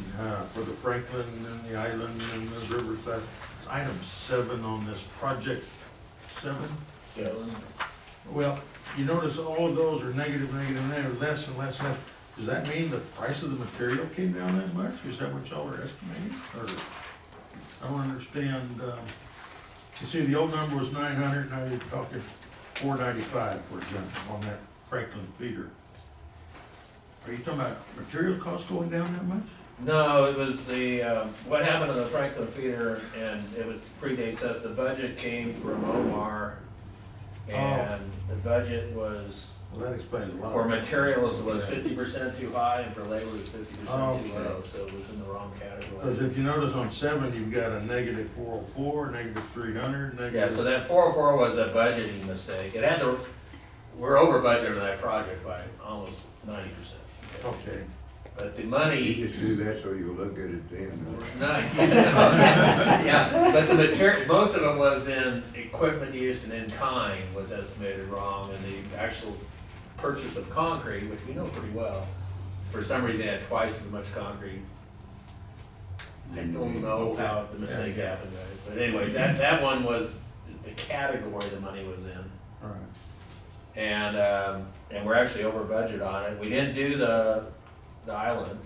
for the Franklin and the island and the riverside. It's item 7 on this project 7. Yes. Well, you notice all of those are negative, less and less. Does that mean the price of the material came down that much? Is that what y'all are estimating? Or, I don't understand, you see, the old number was 900, now you're talking 495, for example, on that Franklin feeder. Are you talking about material costs going down that much? No, it was the, what happened to the Franklin feeder, and it was predates us, the budget came from Omar, and the budget was, Well, that explains a lot. for materials was 50% too high, and for labor was 50% too Okay. low, so it was in the wrong Because category. if you notice on 7, you've got a negative 404, negative 300, negative. Yeah, so that 404 was a budgeting mistake, it had to, we're over budget on that project by almost 90%. Okay. But the You money, just do that so you'll look at it then. no, yeah, but the material, most of it was in equipment use and in kind was estimated wrong, and the actual purchase of concrete, which we know pretty well, for some reason had twice as much concrete. I don't know how the mistake happened, but anyways, that one was the category the money was in. All right. And we're actually over budget on it. We didn't do the island,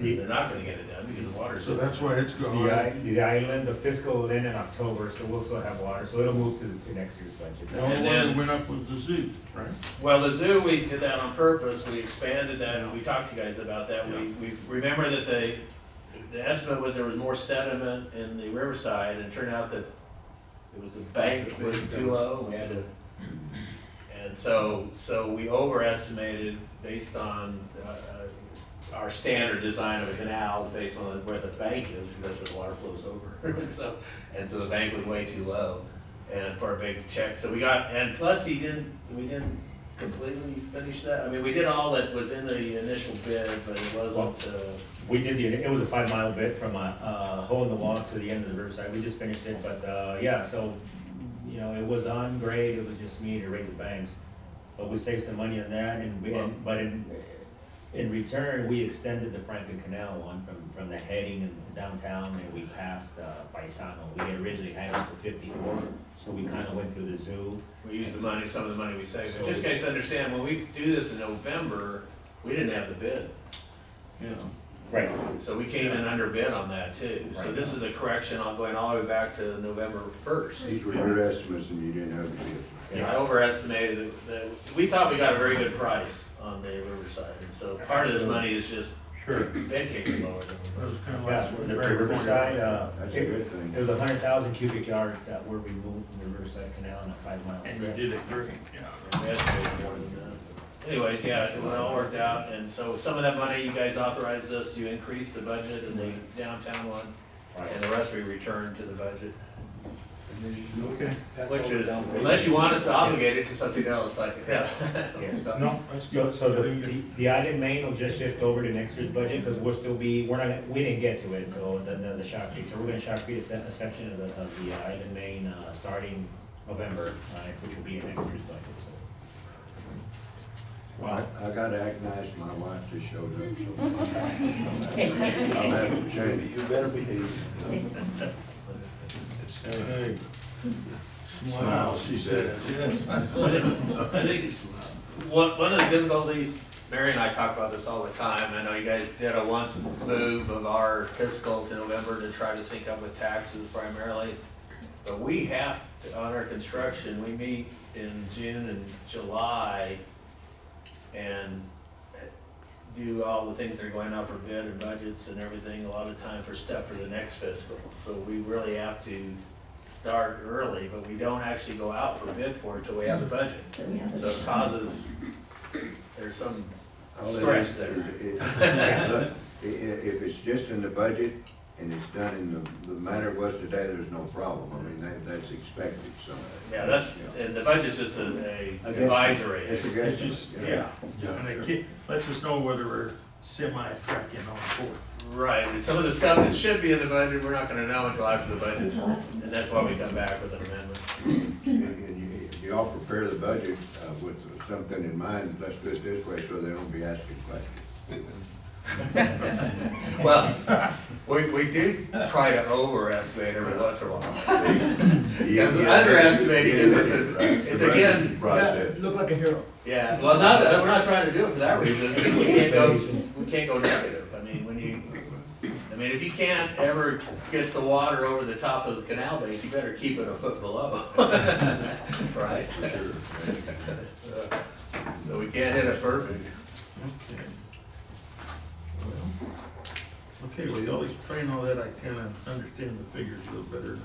they're not gonna get it done because the water's. So that's why it's going. The island, the fiscal will end in October, so we'll still have water, so it'll move to next year's budget. The only And one then- that went up was the zoo, right? Well, the zoo, we did that on purpose, we expanded that, and we talked to you guys about that. We remember that the estimate was there was more sediment in the riverside, and it turned out that it was the bank was too low, we had to. And so we overestimated based on, our standard design of a canal is based on where the bank is, because that's where the water flows over. And so the bank was way too low, and for a big check, so we got, and plus we didn't completely finish that. I mean, we did all that was in the initial bid, but it wasn't, We did it was a 5-mile bit from a hole in the wall to the end of the riverside, we just finished it, but, yeah, so, you know, it was on grade, it was just me to raise the banks. But we saved some money on that, but in return, we extended the Franklin Canal one from the heading in downtown, and we passed, Paisano. We had originally had it to 54, so we kinda went through the zoo. we used the money, some of the money we saved. So- Just in case you understand, when we do this in November, we didn't have the bid. Yeah. Right. So we came in under bid on that too. So Right. this is a correction on going all the way back to November 1st. These were your estimates and you didn't have the bid. Yeah, I overestimated we thought we got a very good price on the Riverside, and so part of this money is just Sure. bid kicking lower than That we was were. kind of Yeah, last one. the Riverside, That's a good thing. it was 100,000 cubic yards that were removed from the Riverside Canal in a 5-mile And you stretch. did it great, yeah. We estimated more than that. Anyways, yeah, it all worked out, and so some of that money, you guys authorized us to increase the budget in the downtown one, and the rest we returned to the budget. Okay. Which is, unless you want us to obligate it to something else, like, yeah. Yes. No, that's good. So the island main will just shift over to next year's budget, because we didn't get to it, so the shotcrete, so we're gonna shotcrete a section of the island main, starting November, which will be in next year's budget, so. Well, I gotta act nice, my wife just showed up, so. I'll have to change. You better behave. Hey, smile, she said, yes. One of the difficulties, Mary and I talk about this all the time, I know you guys did a once move of our fiscal to November to try to sync up with taxes primarily, but we have, on our construction, we meet in June and July, and do all the things that are going out for bid and budgets and everything, a lot of time for stuff for the next fiscal. So we really have to start early, but we don't actually go out for bid for it until we have the budget. So we have So it it. causes, there's some All it stress is- there. Look, if it's just in the budget and it's done in the manner it was today, there's no problem. I mean, that's expected, so. Yeah, that's, and the budget's just a advisory. It's a It's guess. just, yeah, and it lets us know whether we're semi-tracking on board. Right, and some of the stuff that should be in the budget, we're not gonna know until after the budget's, Until after. and that's why we come back with an amendment. And you all prepare the budget with something in mind, let's do it this way so they don't be asking questions. Well, we do try to overestimate every once in a while. Because underestimating is again, Process. Look like a hero. yeah, well, we're not trying to do it for that reason, we can't go negative. I mean, if you can't ever get the water over the top of the canal base, you better keep it a foot below. Right? So we can't hit it perfect. Okay. Okay, well, y'all explain all that, I kinda understand the figures a little better now.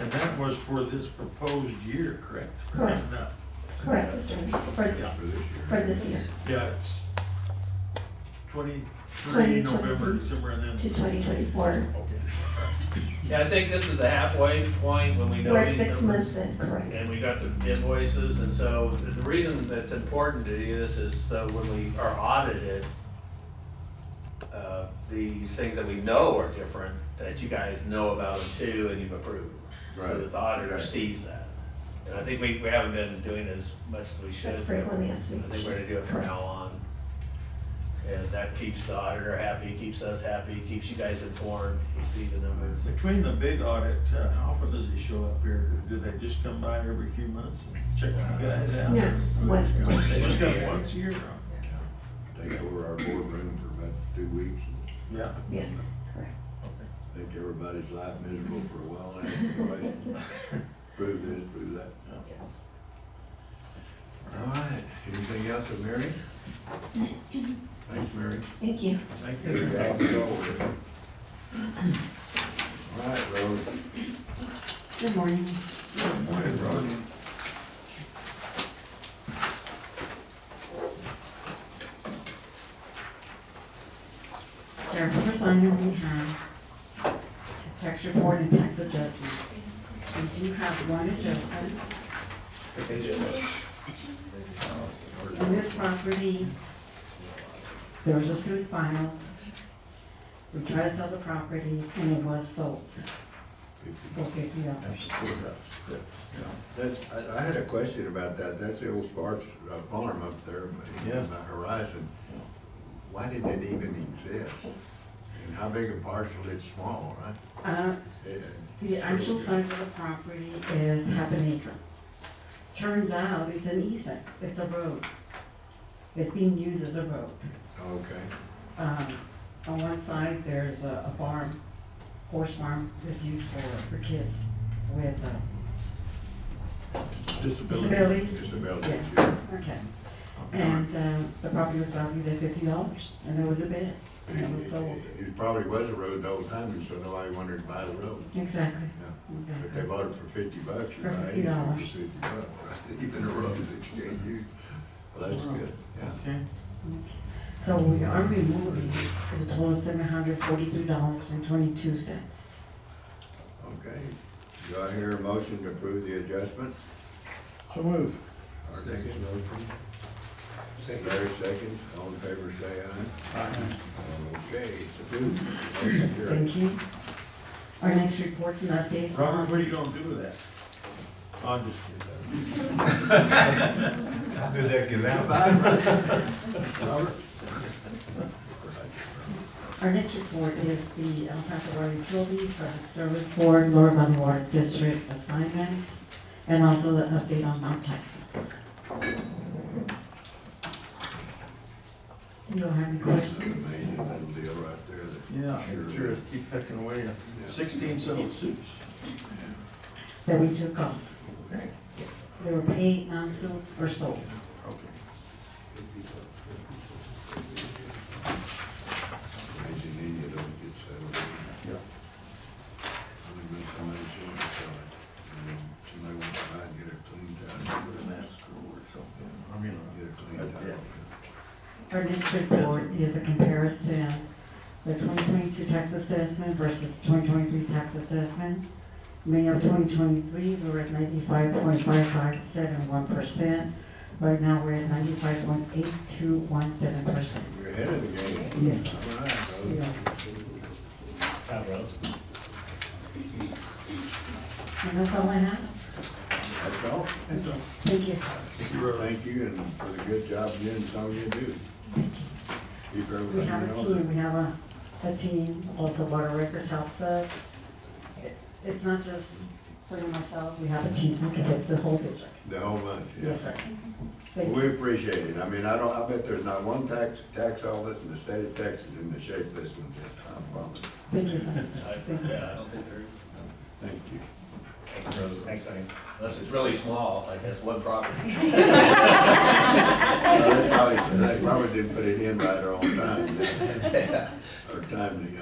And that was for this proposed year, correct? Correct. No. Correct, Mr. Mayor, For this year. for this year, Yeah, it's 23 20, November, December, and then. to 2024. Okay. Yeah, I think this is the halfway point when we know We're these 6 numbers. months in, correct. And we got the invoices, and so the reason that's important to do this is so when we are audited, these things that we know are different, that you guys know about them too, and you've approved. So Right. that the auditor Right. sees that. And I think we haven't been doing as much as we should. As frequently as we I think we're gonna do it from now on. And that keeps the auditor happy, keeps us happy, keeps you guys informed, you see the numbers. Between the big audit, how often does he show up here? Do they just come by every few months and check you guys out? No, once a year. Just come once a year? Take over our boardroom for about 2 weeks. Yeah. Yes, correct. Make everybody's life miserable for a while and ask them questions. Prove this, prove that. Yes. All right, anything else with Mary? Thanks, Mary. Thank you. Thank Good you. job. All right, Rose. Good morning. Morning, Rod. There, first item we have is tax report and tax adjustment. We do have one adjustment. On this property, there was a smooth final. We tried to sell the property and it was sold for $50. I had a question about that. That's the old Sparks farm up there Yeah. by Horizon. Why did it even exist? And how big a parcel? It's small, right? The actual size of the property is half an acre. Turns out it's an easement, it's a road. It's being used as a road. Okay. On one side, there's a farm, horse farm, that's used for kids with disabilities. Disabilities. Yes, yeah. okay. And the property was valued at $50, and there was a bid, and it was sold. It probably was a road the whole time, so nobody wanted to buy the road. Exactly. Yeah. But they Exactly. bought it for $50, you For buy it $50. for $50, right? Even the road is exchange use. Well, that's good, yeah. Okay. So we are removing, it's a total of $743.22. Okay. Do I hear a motion to approve the adjustment? So move. Our next motion. Larry seconds. All in favor, say aye. Okay, it's approved. Motion carries. Thank you. Our next report's an update. Robert, what are you gonna do with that? I'm just kidding. How did that get out? Robert? Our next report is the El Paso Water Utilities Public Service Board, Lower Valley Water District assignments, and also the update on Mount Texas. Do you have any questions? Amazing little deal right there. that Yeah, sure sure, is. keep pecking away. 16 settled suits. That we took off. Okay. They were paid, non-sold, or sold. Okay. Our next report is a comparison, the 2022 tax assessment versus 2023 tax assessment. May of 2023, we were at 95.5571%. Right now, we're at 95.8217%. You're ahead of the game. Yes, sir. All right, Rose. Yeah. Rose. And that's all I have. That's all. Thank you. Thank you, and for the good job you and some you do. Keep We everything have a else. team, we have a team, also Water Records helps us. It's not just Sonia and myself, we have a team, because it's the whole district. The whole bunch, yeah. Yes, sir. Thank you. We appreciate it. I mean, I bet there's not one tax office in the state of Texas in the shape this one's in, I promise. Thank you so much. Thank you. Yeah, I don't think there is. Thank you. Thanks, Rose. Thanks, Sonny. Unless it's really small, like that's one property. They probably didn't put it in right or on time, or timely.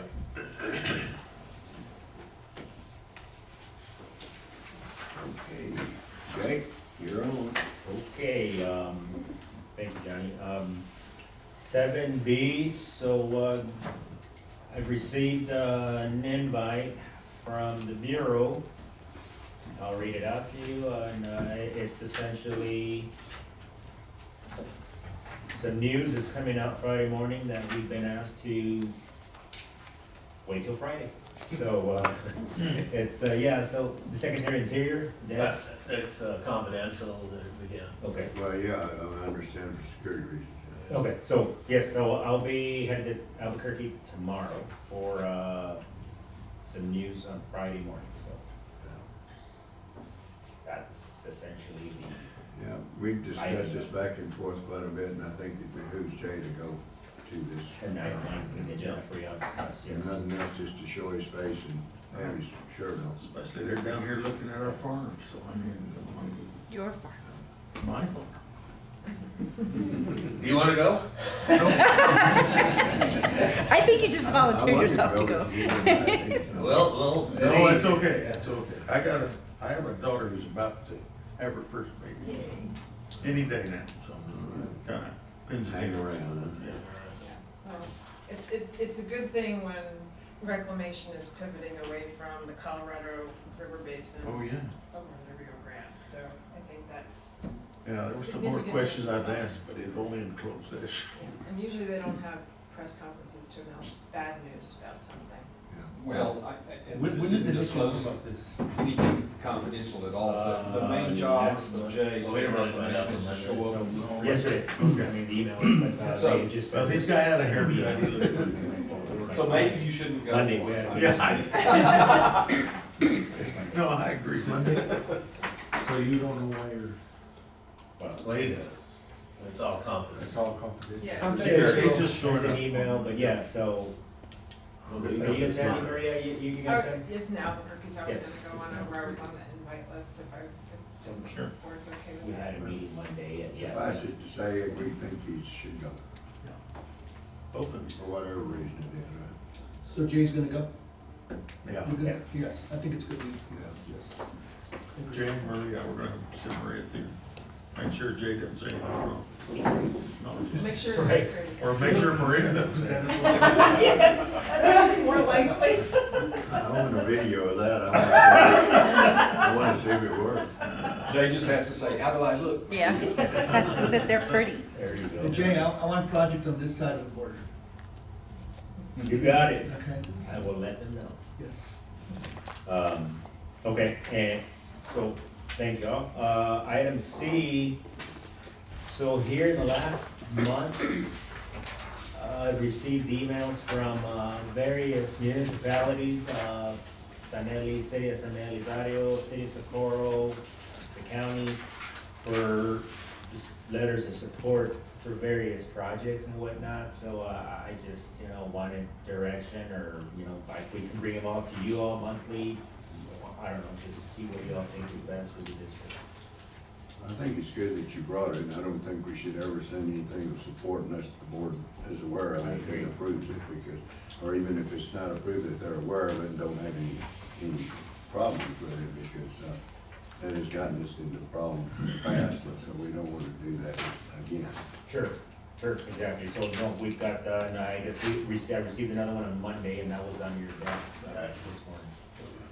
Okay, Jake, you're on. Okay, thank you, Johnny. 7B, so, I've received an invite from the Bureau. I'll read it out to you, and it's essentially some news that's coming out Friday morning that we've been asked to wait till Friday. So, it's, yeah, so the Secretary of Interior, Yeah, it's confidential, again. okay. Well, yeah, I understand for security reasons. yeah. Okay, so, yes, so I'll be headed to Albuquerque tomorrow for, some news on Friday morning, so that's essentially Yeah, we've discussed this back and forth quite a bit, and I think it behooves Jay to go to this. the night line, putting the agenda for you to discuss, And yes. nothing else, just to show his face and have his shirt on. Especially they're down here looking at our farms, so I mean, Your farm. my farm. Do you wanna go? I think you just volunteered yourself to go. Well, No, that's okay, that's okay. I have a daughter who's about to have her first baby, any day now, so kinda pins and Hang needles. around, Yeah. It's a good thing when reclamation is pivoting away from the Colorado River Basin Oh, yeah. over the Rio Grande, so I think that's, Yeah, there were some more Significant questions I've news. asked, but it only in closed session. and usually they don't have press conferences to announce bad news about something. Well, When we did shouldn't they disclose disclose about this? anything confidential at all. The main job next of Jay's Well, we didn't really find out information is to till show up. Monday. Yesterday, I mean, the email, like, So, they just. well, this guy had a haircut. He looked good. So maybe you shouldn't go. Monday, we had a- No, I agree, Monday. So you don't know why you're. Well, he does. It's all confidence. It's all confidential. Yeah. It just There's showed an up. email, but yeah, so, are Nobody you knows it's attending, not. Maria? You can Oh, attend? it's in Albuquerque, so I was Yeah. gonna go on over, I was on the invite list if Sure. the board's okay with We that. had a meeting Monday, and yes. Suffice it to say, we think he should go, Both of you. for whatever reason it is, right? So Jay's gonna go? Yeah. You gonna- Yes. Yes, I think it's good. Yeah. Yes. Jay, Maria, we're gonna send Maria through. Make sure Jay doesn't say anything wrong. No, just- Make sure. Right. it's ready. Or make sure Maria doesn't say anything wrong. Yeah, that's actually more likely. I want a video of that, I wanna see if it works. Jay just has to say, how do I look? Yeah, just has to sit there pretty. There you go. And Jay, I want projects on this side of the border, You got it. okay? I will let them know. Yes. Okay, and so, thank y'all. Item C, so here in the last month, I've received emails from various municipalities, Sanelli, City of San Elizario, City of Socorro, the county, for just letters of support for various projects and whatnot, so I just, wanted direction, or, if we can bring them all to you all monthly, I don't know, just see what y'all think is best for the district. I think it's good that you brought it, and I don't think we should ever send anything of support unless the board is aware of it and approves it, because, or even if it's not approved, if they're aware of it and don't have any problems with it, because, that has gotten us into problems in the past, so we don't want to do that again. Sure. Sure, exactly, so no, we've got, no, I guess I received another one on Monday, and that was on your desk, this morning.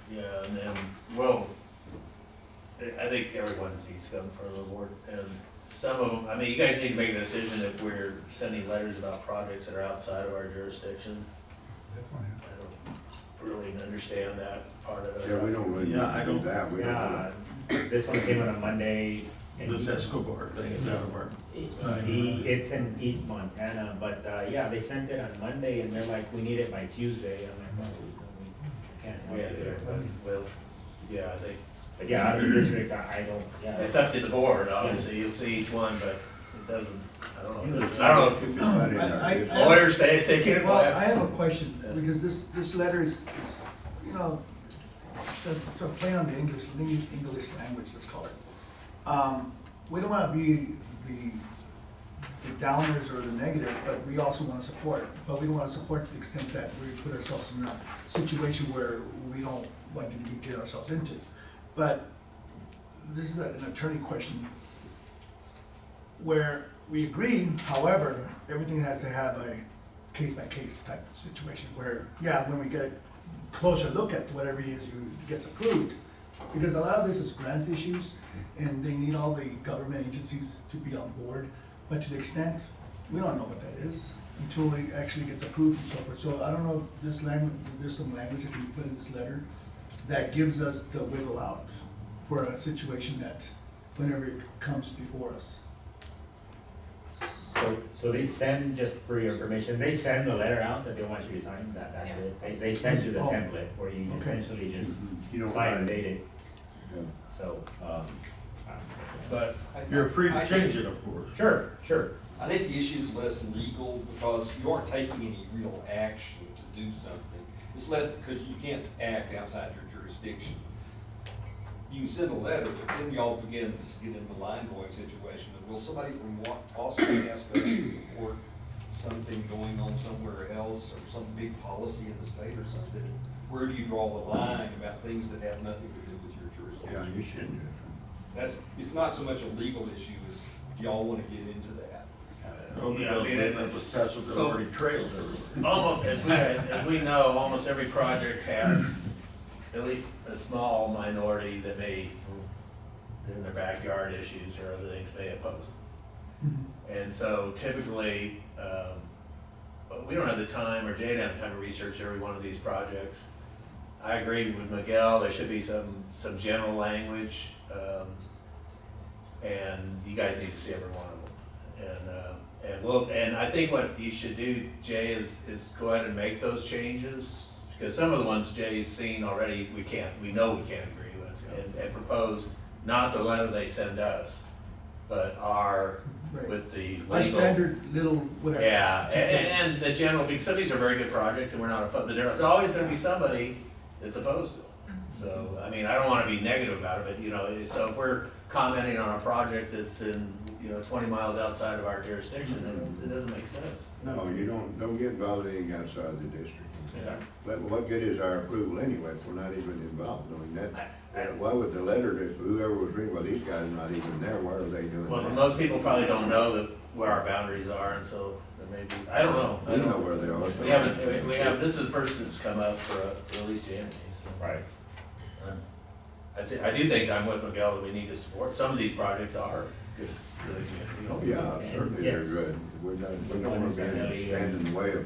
Yeah, and then, well, I think everyone needs to come for the board, and some of them, I mean, you guys need to make a decision if we're sending letters about projects that are outside of our jurisdiction. That's one. I don't really understand that part of it. Yeah, we don't really Yeah, I do don't- that. We don't. Yeah, this one came in on Monday. and This Escobar thing is out of our. It's in East Montana, but, yeah, they sent it on Monday, and they're like, we need it by Tuesday, I'm like, well, we can't help Yeah, you there, but. well, yeah, they, But yeah, out of the district, I don't, yeah. it's up to the board, obviously, you'll see each one, but it doesn't, I don't know, I don't know if lawyers say thinking Well, about I it. have a question, because this letter is, you know, so playing on the English language, let's call it. We don't wanna be the downers or the negative, but we also wanna support. But we don't wanna support to the extent that we put ourselves in a situation where we don't want to get ourselves into. But this is an attorney question, where we agree, however, everything has to have a case-by-case type of situation, where, yeah, when we get a closer look at whatever it is gets approved, because a lot of this is grant issues, and they need all the government agencies to be on board, but to the extent, we don't know what that is until it actually gets approved and so forth. So I don't know if this language, there's some language that we put in this letter that gives us the wiggle out for a situation that, whenever it comes before us. So they send, just for your information, they send the letter out that they want you to sign, that's it. They send you the template where you essentially just You don't sign write and it. date it, Yeah. so, But You're free to change it, of course. Sure. I think the issue is less legal because you aren't taking any real action to do something. It's less because you can't act outside your jurisdiction. You can send a letter, but then y'all begin to get into the line going situation. Will somebody from Austin ask us to support something going on somewhere else or some big policy in the state or something? Where do you draw the line about things that have nothing to do with your jurisdiction? Yeah, you shouldn't do It's not so much a legal issue as y'all want to get into that. No, Yeah, I mean, because that was passed with already trailed everywhere. almost, as we know, almost every project has at least a small minority that may, in their backyard issues or other things, may oppose it. And so typically, we don't have the time, or Jay doesn't have the time to research every one of these projects. I agree with Miguel, there should be some general language, and you guys need to see every one of them. And I think what you should do, Jay, is go ahead and make those changes, because some of the ones Jay's seen already, we know we can't agree with, and propose not the letter they send us, but with the legal. Our standard little whatever. Yeah, and the general, because some of these are very good projects and we're not opposed, but there's always gonna be somebody that's opposed to them. So, I mean, I don't wanna be negative about it, but, so if we're commenting on a project that's in, 20 miles outside of our jurisdiction, then it doesn't make sense. No, you don't get involved in anything outside the district. Yeah. But what good is our approval anyway if we're not even involved? I mean, why would the letter, if whoever was reading, well, these guys are not even there, why are they doing Well, that? most people probably don't know where our boundaries are, and so there may be, I don't know. We know where they are. so- This is the first that's come up for at least January, so. Right. I do think I'm with Miguel that we need to support, some of these projects are good for the community. Oh, yeah, certainly they're Yes. good. We don't want to Understandably, stand in the way of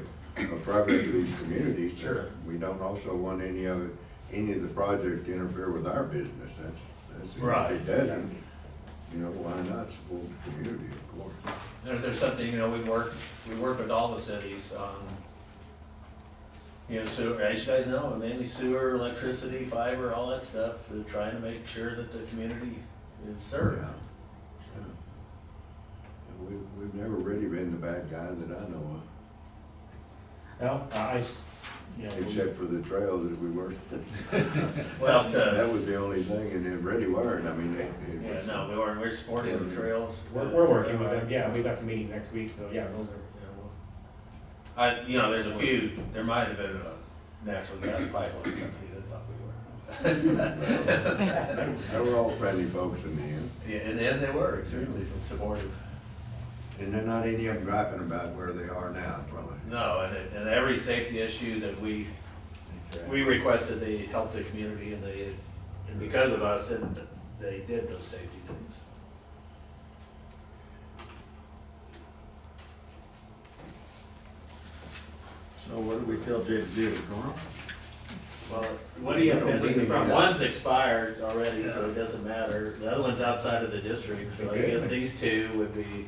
progress of these communities. but Sure. We don't also want any of the project to interfere with our business. That's, Right. if it doesn't, why not support the community, of course? There's something, we work with all the cities on, sewer, as you guys know, mainly sewer, electricity, fiber, all that stuff, to trying to make sure that the community is served. Yeah. We've never really been the bad guy that I know No, of, except for the trail that we worked. Well, That was the only thing, and it really weren't, I mean, yeah, no, we're supporting the trails. we're working with them, yeah, we got some meetings next week, so yeah, those are. There's a few, there might have been a natural gas pipeline company that thought we were. They were all friendly folks in the end. Yeah, in the end, they were extremely supportive. And they're not any of them griping about where they are now, probably. No, and every safety issue that we requested, they helped the community, and because of us, and they did those safety things. So what do we tell Jay to do, Norm? Well, what do you have, from one's expired already, so it doesn't matter. The other one's outside of the district, so I guess these two would be,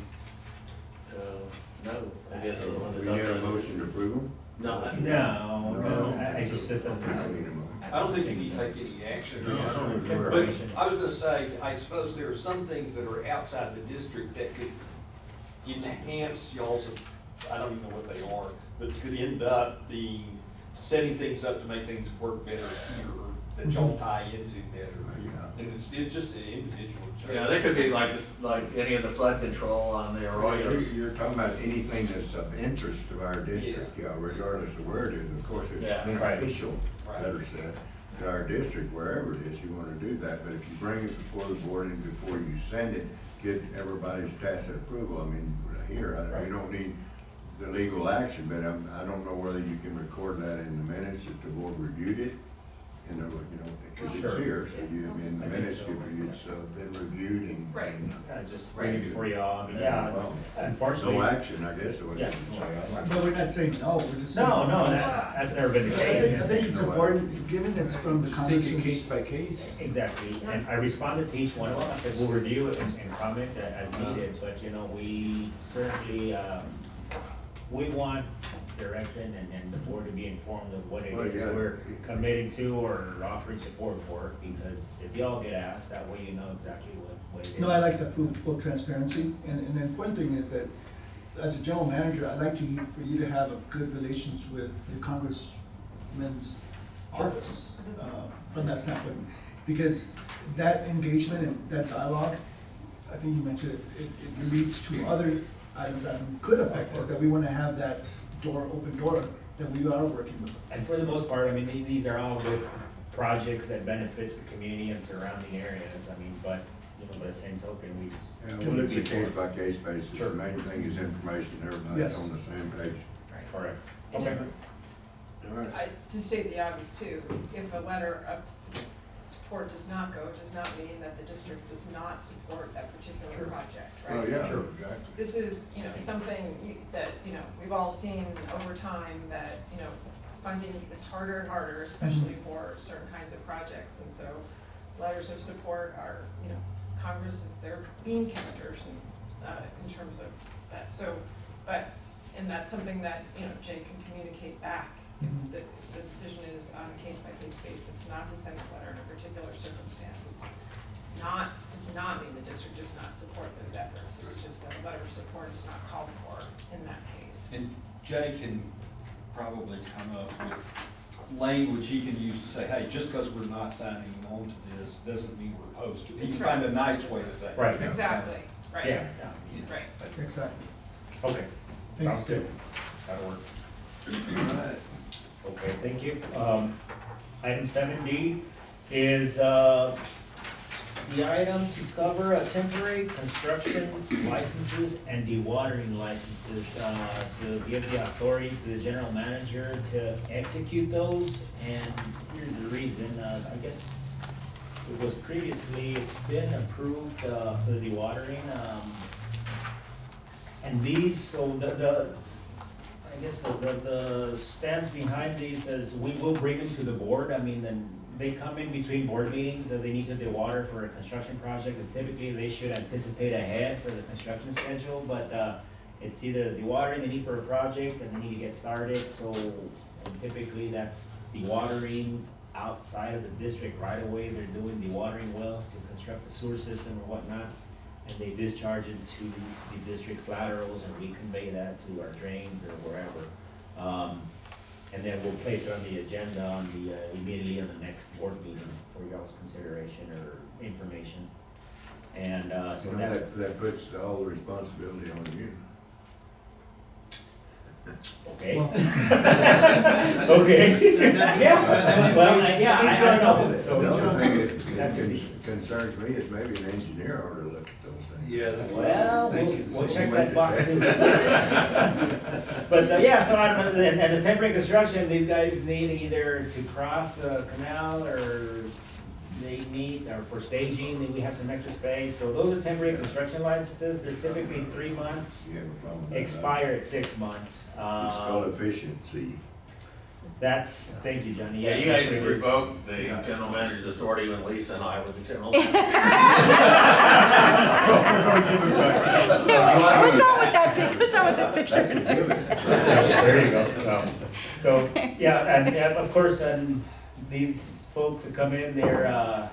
no, I guess the one We that's need outside. a motion to approve them? No. I just said something. I don't think you need to take any action. No, I don't agree. But I was gonna say, I suppose there are some things that are outside the district that could enhance y'all's, I don't even know what they are, but could end up being, setting things up to make things work better here, or that y'all tie into better. And it's just an individual choice. Yeah, they could be like, just like any of the flood control on the arroyos. You're talking about anything that's of interest to our district, yeah, regardless of where it is. Of course, it's Yeah. beneficial, Right. better said, to our district, wherever it is, you wanna do that. But if you bring it before the board and before you send it, get everybody's tacit approval. I mean, here, we don't need the legal action, but I don't know whether you can record that in the minutes if the board reviewed it. Because it's Sure. here, so you, in the I think minutes, so. it's been reviewed and. Right. Just bring it before y'all, Well, unfortunately. No action, I guess, is what you Yeah. can say. But we're not saying no, we're just saying. No, that's never been the I case. think it's important, given it's from the Just take it congressman's. case by case. Exactly, and I responded to each one of them, I said, we'll review it and comment as needed, but, we certainly, we want direction and the board to be informed of what it Well, is yeah. we're committing to or offering support for, because if y'all get asked, that way you know exactly what it is. No, I like the full transparency, and the important thing is that, as a general manager, I'd like for you to have a good relations with the congressman's office, from that standpoint. Because that engagement and that dialogue, I think you mentioned, it leads to other items that could affect us, that we wanna have that open door that we are working with. And for the most part, these are all good projects that benefit the community and surrounding areas, but, by the same token, we just. Yeah, well, it's a case by case basis. Sure. The main thing is information, everybody's Yes. on the same page. Correct. It Okay. isn't- All right. To state the obvious too, if a letter of support does not go, it does not mean that the district does not support that particular project, right? Oh, yeah, Sure. exactly. This is, something that, we've all seen over time that, funding is harder and harder, especially for certain kinds of projects. And so letters of support are, Congress, they're bean counters in terms of that. So, and that's something that, Jay can communicate back. If the decision is on a case-by-case basis, not to send a letter in a particular circumstance. Does not mean the district does not support those efforts. It's just that a letter of support is not called for in that case. And Jay can probably come up with language he can use to say, hey, just because we're not signing on to this, doesn't mean we're opposed to it. He can find a nice way to say it. Right. Exactly, right. Yeah. Right. Exactly. Okay. Thanks, Sounds good. That'll work. All right. Okay, thank you. Item 7D is the item to cover a temporary construction licenses and dewatering licenses, to give the authority to the general manager to execute those. And here's the reason, I guess it was previously, it's been approved for the dewatering. And these, so I guess the stance behind these is we will bring them to the board. Then they come in between board meetings that they need to dewater for a construction project, and typically they should anticipate ahead for the construction schedule, but it's either dewatering they need for a project and they need to get started, so and typically that's dewatering outside of the district right away. They're doing dewatering wells to construct the sewer system or whatnot, and they discharge it to the district's laterals, and we convey that to our drains or wherever. And then we'll place it on the agenda immediately on the next board meeting for y'all's consideration or information. And so That puts all the responsibility on you. Okay. Well, Okay. that- Well, that- yeah, that- I don't know, that- so. The only thing That's that the- concerns me is maybe an engineer ought to look at those things. Yeah, that's what I Well, was thinking. we'll check that box too. But, yeah, so I don't know, and the temporary construction, these guys need either to cross a canal or they need, or for staging, we have some extra space. So those are temporary construction licenses, they're typically 3 months, You have a problem with that? expire at 6 months. It's called efficiency. That's, thank you, Johnny. Yeah, you that's guys what it is. revoked the general manager's authority when Lisa and I were the general What's manager. wrong with that pic? What's wrong with this picture? There you go. So, yeah, and of course, and these folks that come in, they're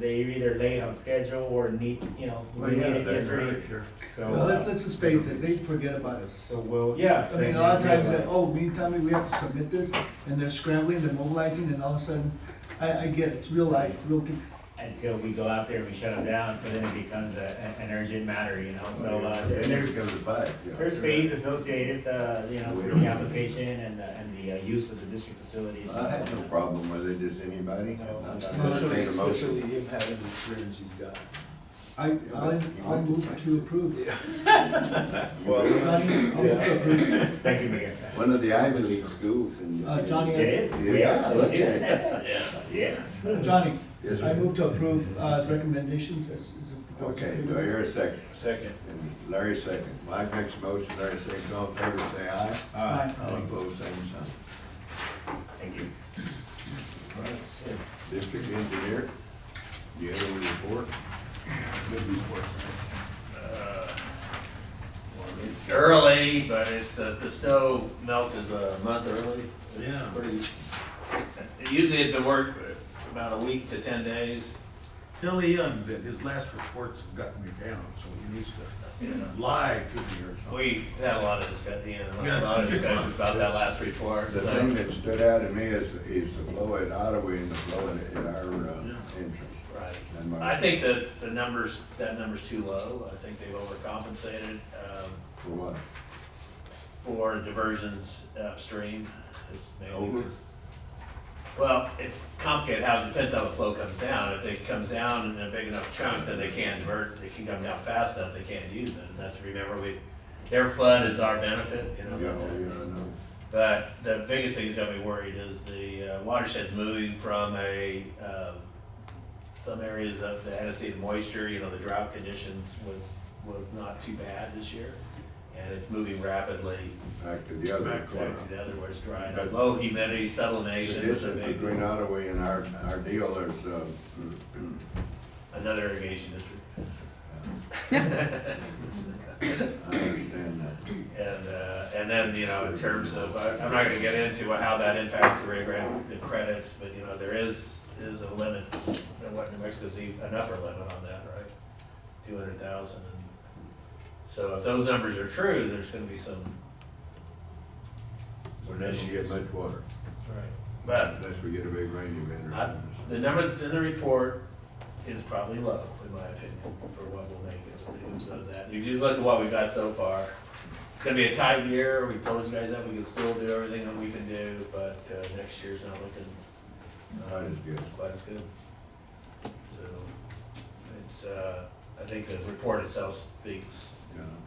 either late on schedule or need, we need it yesterday. So, Well, let's just face it, they forget about us. so we'll, yeah. I mean, a lot of times, meantime, we have to submit this, and they're scrambling, they're mobilizing, and all of a sudden, I get it, it's real life, real, Until we go out there and we shut them down, so then it becomes an urgent matter, so, and there's, Becomes a fight, yeah. there's fees associated, for the application and the use of the district facilities. I have no problem with it, just anybody. I'm not Especially, making a motion. especially him having the experience he's got. I'll move to approve. Well, Johnny, I'll move to approve. Thank you, Mayor. one of the Ivy League schools in. Johnny, It is, we Yeah, are, okay. yeah, yes. Johnny, Yes, I sir. move to approve, recommendations, as the board's Okay, okay do with I it? hear a second? Second. And Larry second. Mike makes a motion, Larry seconds, all in favor, say aye. Aye. All opposed, same sign. Thank you. District engineer, do you have any report? Good report. It's early, but it's, the snow melt is a month early. It's Yeah. pretty, it usually had been worked about a week to 10 days. Tell Ian that his last reports have gotten me down, so he needs to lie to me or something. We had a lot of discussions about that last report. The so- thing that stood out to me is the flow at Ottawa and the flow at our entrance. Right. And my- I think that that number's too low. I think they've overcompensated, For what? for diversions upstream. It's mainly Over? because- Well, it's complicated how, it depends how the flow comes down. If it comes down in a big enough chunk, then they can't divert, it can come down fast enough, they can't use it. And that's, remember, their flood is our benefit, Yeah, I know. But the biggest thing that's got me worried is the watershed's moving from some areas of the antecedent moisture, the drought conditions was not too bad this year. And it's moving rapidly Back to the other back corner. to the other where it's dry. Low humidity, The sublimation, is a distance big, between Ottawa and our deal is, another irrigation district. I understand that. And then, in terms of, I'm not gonna get into how that impacts the credits, but, there is a limit, what New Mexico's an upper limit on that, right? 200,000. So if those numbers are true, there's gonna be some. Unless you get much water, Right. But unless we get a big rain event or something. the number that's in the report is probably low, in my opinion, for what we'll make it. Of that. You just look at what we've got so far. It's gonna be a tight year. We told you guys that we can still do everything that we can do, but next year's not looking Not as good. quite as good. So it's, I think the report itself speaks.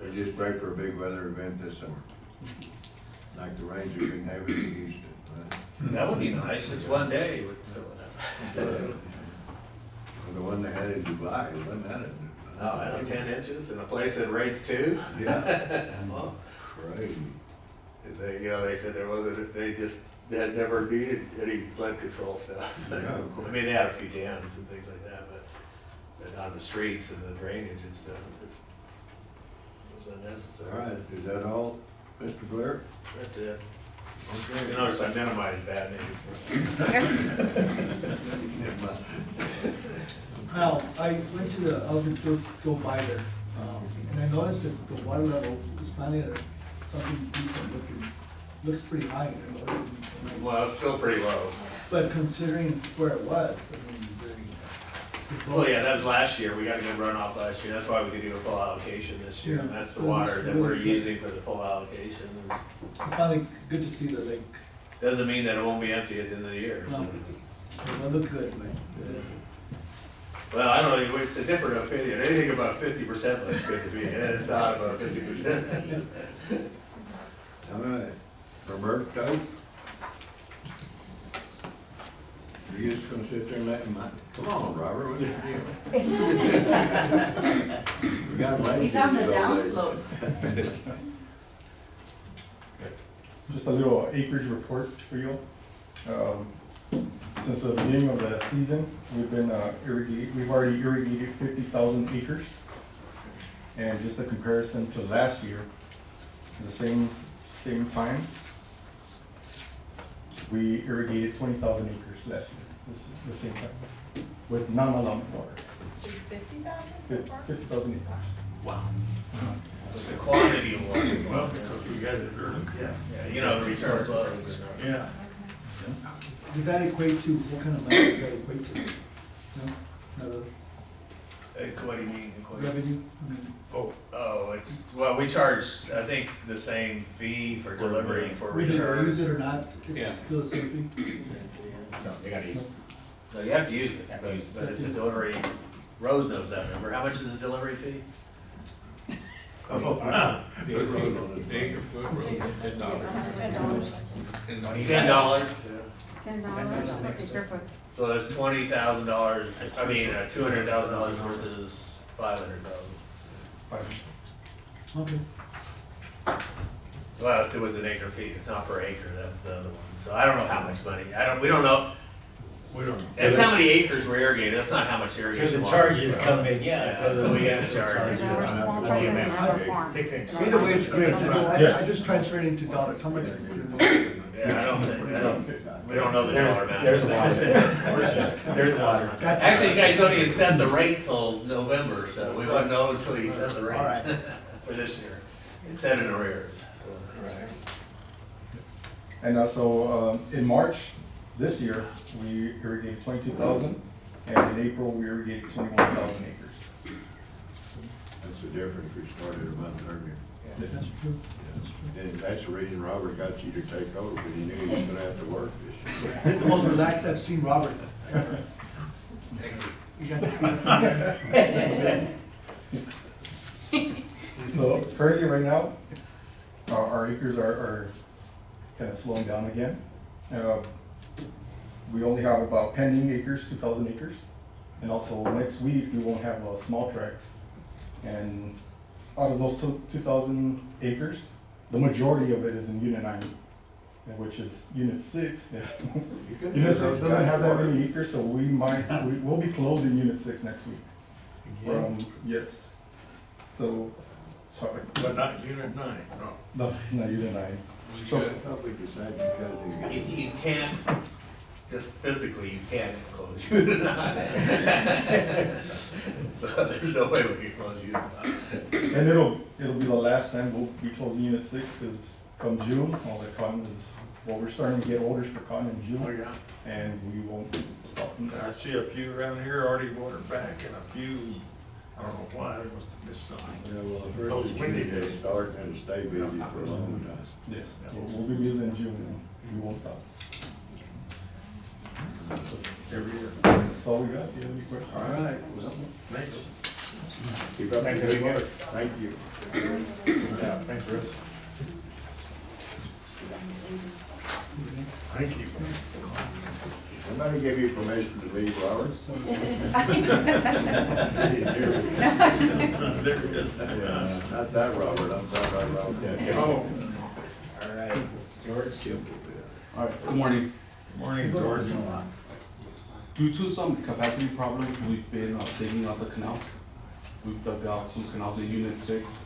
We just pray for a big weather event this summer. Like the rains we've been having in Houston, right? That would be nice. Just one day would fill it up. Well, the one they had in July, wasn't that it? Oh, I know, 10 inches in a place that rates 2. Yeah. Well, Crazy. they said they had never needed any flood control stuff. Yeah, of course. I mean, they had a few dams and things like that, but on the streets and the drainage and stuff, it was unnecessary. All right, is that all, Mr. Blair? That's it. Okay. You notice I minimize bad news. Now, I went to the elephant, drove by there, and I noticed that the water level is finally at something decent looking, looks pretty high. Well, it's still pretty low. But considering where it was, I mean, Well, yeah, that was last year. We got a good runoff last year. That's why we could do a full allocation this year. And that's the Yeah. water that we're using for the full allocation. It's finally good to see the lake. Doesn't mean that it won't be empty at the end of the year, so. No. It looked good, man. Well, I don't know, it's a different opinion, anything about 50% looks good to me, and it's not about 50%. All right, Roberto? You're just gonna sit there and let him, come on, Robert, what are you doing? We got ladies He's on the all day. downslope. Just a little acreage report for you. Since the beginning of the season, we've already irrigated 50,000 acres. And just a comparison to last year, the same time, we irrigated 20,000 acres last year, this is the same time, with non-allowed water. 50,000 so far? 50,000 acres. Wow. The quantity of water as well. Well, because you guys are doing, yeah. Yeah, you know, the return flows. Yeah. Does that equate to, what kind of money does that equate to? No? Another What do you mean? revenue? I mean, Oh, it's, well, we charge, I think, the same fee for delivery for whether return. they use it or not, Yeah. it's still the same fee? No, you gotta use it. No, you have to use it, but it's a delivery, Rose knows that number. How much is the delivery fee? Oh, Acre foot road, $10. $10. $10 per acre foot. So that's $20,000, I mean, $200,000 versus $500,000. Okay. Well, if it was an acre fee, it's not per acre, that's the other one. So I don't know how much money, we don't know. We don't. That's how many acres we're irrigating, that's not how much Till irrigation. the water charges we come in, yeah. till the- we have to charge. Because we're small present in other farms. 6 inches. Either way, it's great. Yes. I just transferred into dollars. How much is it? Yeah, we don't know the dollar amount. There's water. There's water. Gotcha. Actually, you guys don't even set the rate till November, so we wouldn't know until you set the rate. All right. For this year. It's set in arrears, so. And also, in March this year, we irrigated 22,000, and in April, we irrigated 21,000 acres. That's the difference, we started a month earlier. That's true. That's true. And that's the reason Robert got you to take over, because he knew he was gonna have to work this year. He's the most relaxed I've seen Robert ever. You got- So currently, right now, our acres are kind of slowing down again. We only have about pending acres, 2,000 acres. And also next week, we won't have small tracts. And out of those 2,000 acres, the majority of it is in Unit 9, which is Unit 6. Unit 6 doesn't have that many acres, so we'll be closing Unit 6 next week. Yes. So, sorry. But not unit 9, no. No, not Unit 9. I So, thought we decided because You can't, just physically, you can't close Unit 9. So there's no way we can close Unit 9. and it'll be the last time we'll be closing Unit 6, because come June, all the cotton is, well, we're starting to get orders for cotton in June. Oh, yeah. And we won't stop from I there. see a few around here already watered back, and a few, I don't know why, they must have missed something. Yeah, well, the first is windy, they start and stay busy for a long time. Yes, we'll be busy in June, and we won't stop. Every year. That's all we got. Do you have any questions? All right, well, Thanks. keep up the Thanks, good Rick. work. Thank you. Yeah, thanks, Bruce. Thank you. Somebody give you permission to leave, Robert? There it is. Yeah, not that Robert, I'm talking about Robert. Oh, All right, George. All right, good morning. morning, George. Due to some capacity problems, we've been digging out the canals. We've dug out some canals in Unit 6,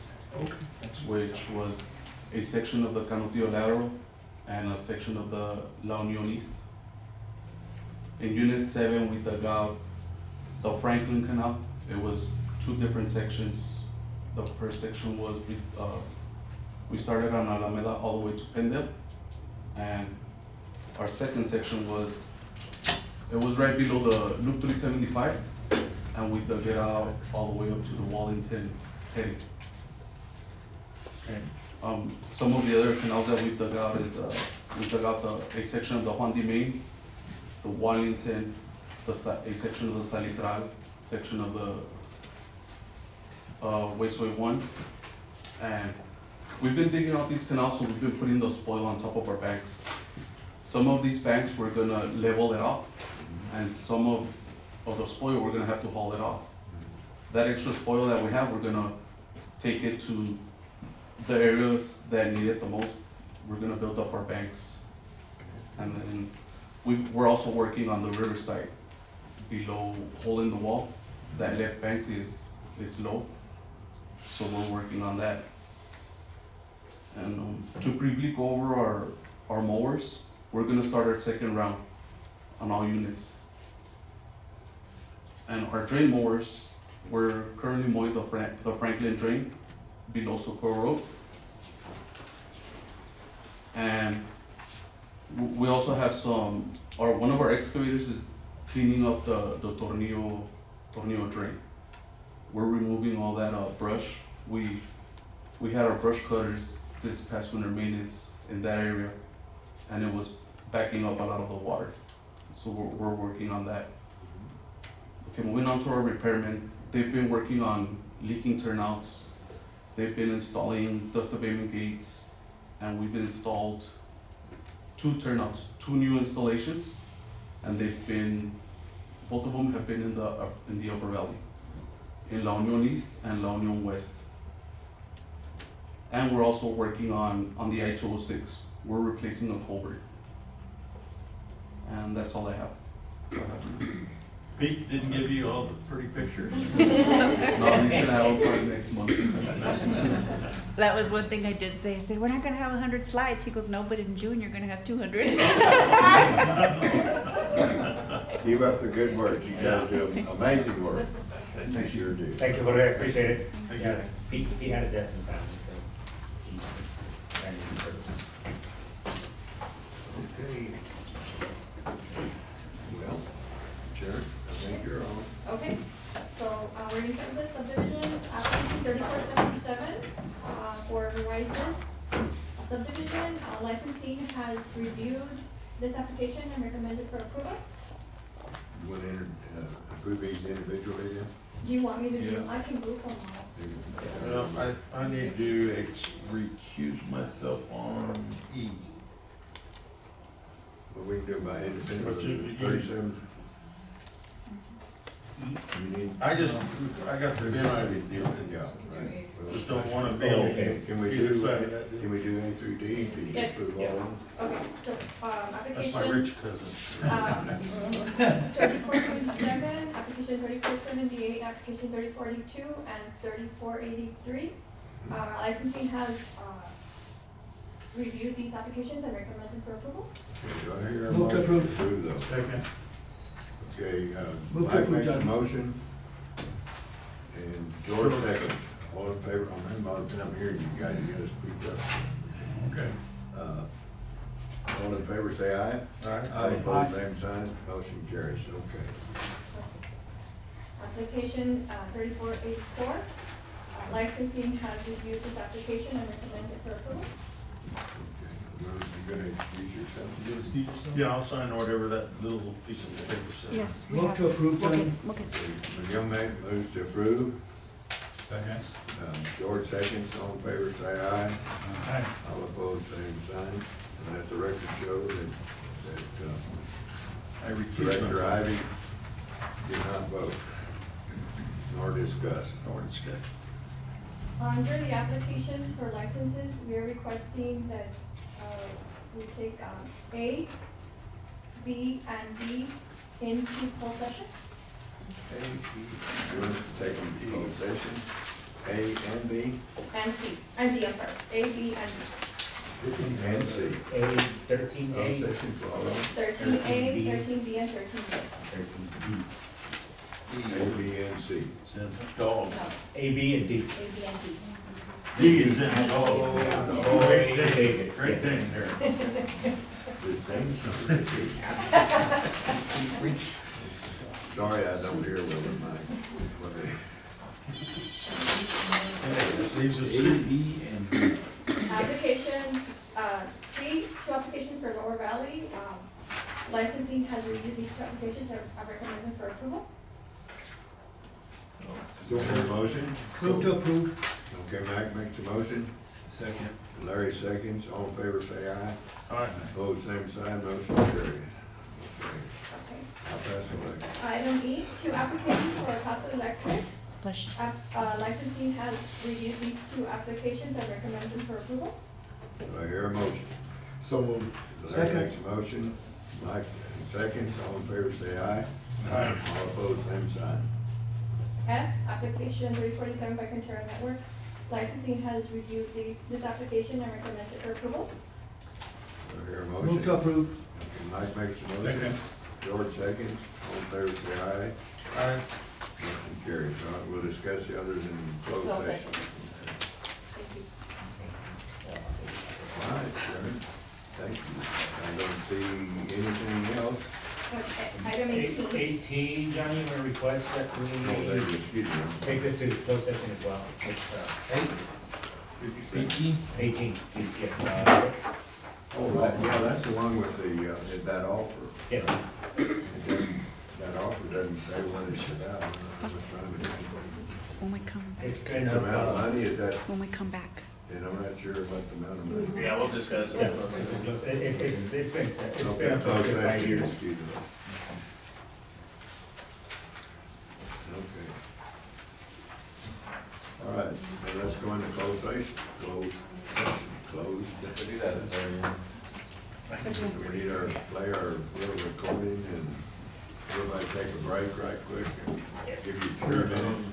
which was a section of the Canutillo lateral and a section of the La Union East. In Unit 7, we dug out the Franklin Canal. It was 2 different sections. The first section was, we started on Alameda all the way to Pendel. And our second section was, it was right below the Loop 375, and we dug it out all the way up to the Wallington heading. Some of the other canals that we've dug out is, we dug out a section of the Juan de Main, the Wallington, a section of the Salitral, section of the Wasteway 1. And we've been digging out these canals, so we've been putting the spoil on top of our banks. Some of these banks, we're gonna level it off, and some of the spoil, we're gonna have to haul it off. That extra spoil that we have, we're gonna take it to the areas that need it the most. We're gonna build up our banks. And then we're also working on the riverside below Hole in the Wall. That left bank is low, so we're working on that. And to briefly go over our mowers, we're gonna start our second round on all units. And our drain mowers, we're currently mowing the Franklin drain below Socorro Road. And we also have one of our excavators is cleaning up the Tornillo drain. We're removing all that brush. We had our brush cutters this past winter maintenance in that area, and it was backing up a lot of the water. So we're working on that. Okay, moving on to our repairmen. They've been working on leaking turnouts. They've been installing dust abatement gates, and we've installed 2 turnouts, 2 new installations, and both of them have been in the Upper Valley, in La Union East and La Union West. And we're also working on the I-206. We're replacing a culvert. And that's all I have. That's all I have. Pete didn't give you all the pretty pictures? No, he's gonna have a part next month. That was one thing I did say. I said, we're not gonna have 100 slides. He goes, no, but in June, you're gonna have 200. Keep up the good work. You guys do amazing work. You sure do. Thank you, Jorge, I appreciate it. Thank Yeah, you. He had a death in the family, so he's trying to do service. Okay. Well, Sharon, I think you're on. Okay, so we're going to start with the subdivisions, application 3477 for Verizon subdivision. Licensing has reviewed this application and recommends it for approval. You want to approve these individually then? Do you want me to do, Yeah. I can group them all. Well, I need to recuse myself on E. Well, we can do it by But independent. you- 37. You need, I got the bid on it, yeah, right. Well, just don't wanna be able to. Can we either do, side. can we do A through D? Can you Yes. approve all of them? Okay, so That's my application rich cousin. 3477, application 3478, application 3482, and 3483. Licensing has reviewed these applications and recommends them for approval. Okay, do I hear a Move to motion approve. approve those? Second. Okay, Move to Mike approve, makes a John. motion, and George seconds. All in favor, I'm having a lot of time hearing you guys, you gotta speak up. Okay. All in favor, say aye. Aye. All opposed, same sign, motion carries, okay. Application 3484, licensing has reviewed this application and recommends it for approval. Okay, well, you're gonna excuse yourself? Yeah, I'll sign whatever that little piece of paper says. Yes. we Move have- to approve, Okay, John. okay. The young man moves to approve. Second. George seconds, all in favor, say aye. Aye. All opposed, same sign. And let the record show that I recuse Director myself. Ivy did not vote, nor discuss. Or it's good. Under the applications for licenses, we are requesting that we take A, B, and D into closed session. A, B, you want to take them to closed session, A and B, And C, and D, I'm sorry, A, B, and D. and C. A 13A. Closed session for all of them, 13A, 13B, and 13D. 13B. A, B, and C. Says dog. No, A, B, and D. A, B, and D. D is in dog. Oh, Great David, thing, great yes. thing there. This thing's sorry, I don't hear well in my. Leaves us. A, B, and D. Applications, C, 2 applications for Lower Valley. Licensing has reviewed these 2 applications, I recommend them for approval. So motion? Move to approve. Okay, Mike makes a motion. Second. Larry seconds. All in favor, say aye. Aye. Opposed, same sign. Motion carried. Okay, Okay. I'll pass away. Item E, 2 applications for Paso Electric. Push. Licensing has reviewed these 2 applications and recommends them for approval. Do I hear a motion? So moved. Larry Second. makes a motion. Mike seconds. All in favor, say aye. Aye. All opposed, same sign. F, application 347 by Conterra Networks. Licensing has reviewed this application and recommends it for approval. Do I hear a motion? Move to approve. Okay, Mike makes a motion. Second. George seconds. All in favor, say aye. Aye. Motion carries. All right, we'll discuss the others in closed Closed session. session. Thank you. All right, Sharon. Thank you. I don't see anything else. Okay, item 18. 18, Johnny, you want to request that Oh, we David, excuse me. take this to closed session as well? It's, 18? 18, yes, Oh, yeah, that's the one with the, that offer. yes. That offer doesn't say when it's about. I was trying to get When we come, It's the been, amount of money, is that, when we come back. and I'm not sure about the amount of money. Yeah, we'll discuss it. yeah, it's been Okay, up closed to 5 session, years. excuse me. Okay. All right, then let's go into closed session, closed. To do that, is there? We need our, play our little recording and everybody take a break right quick and give you 2 minutes.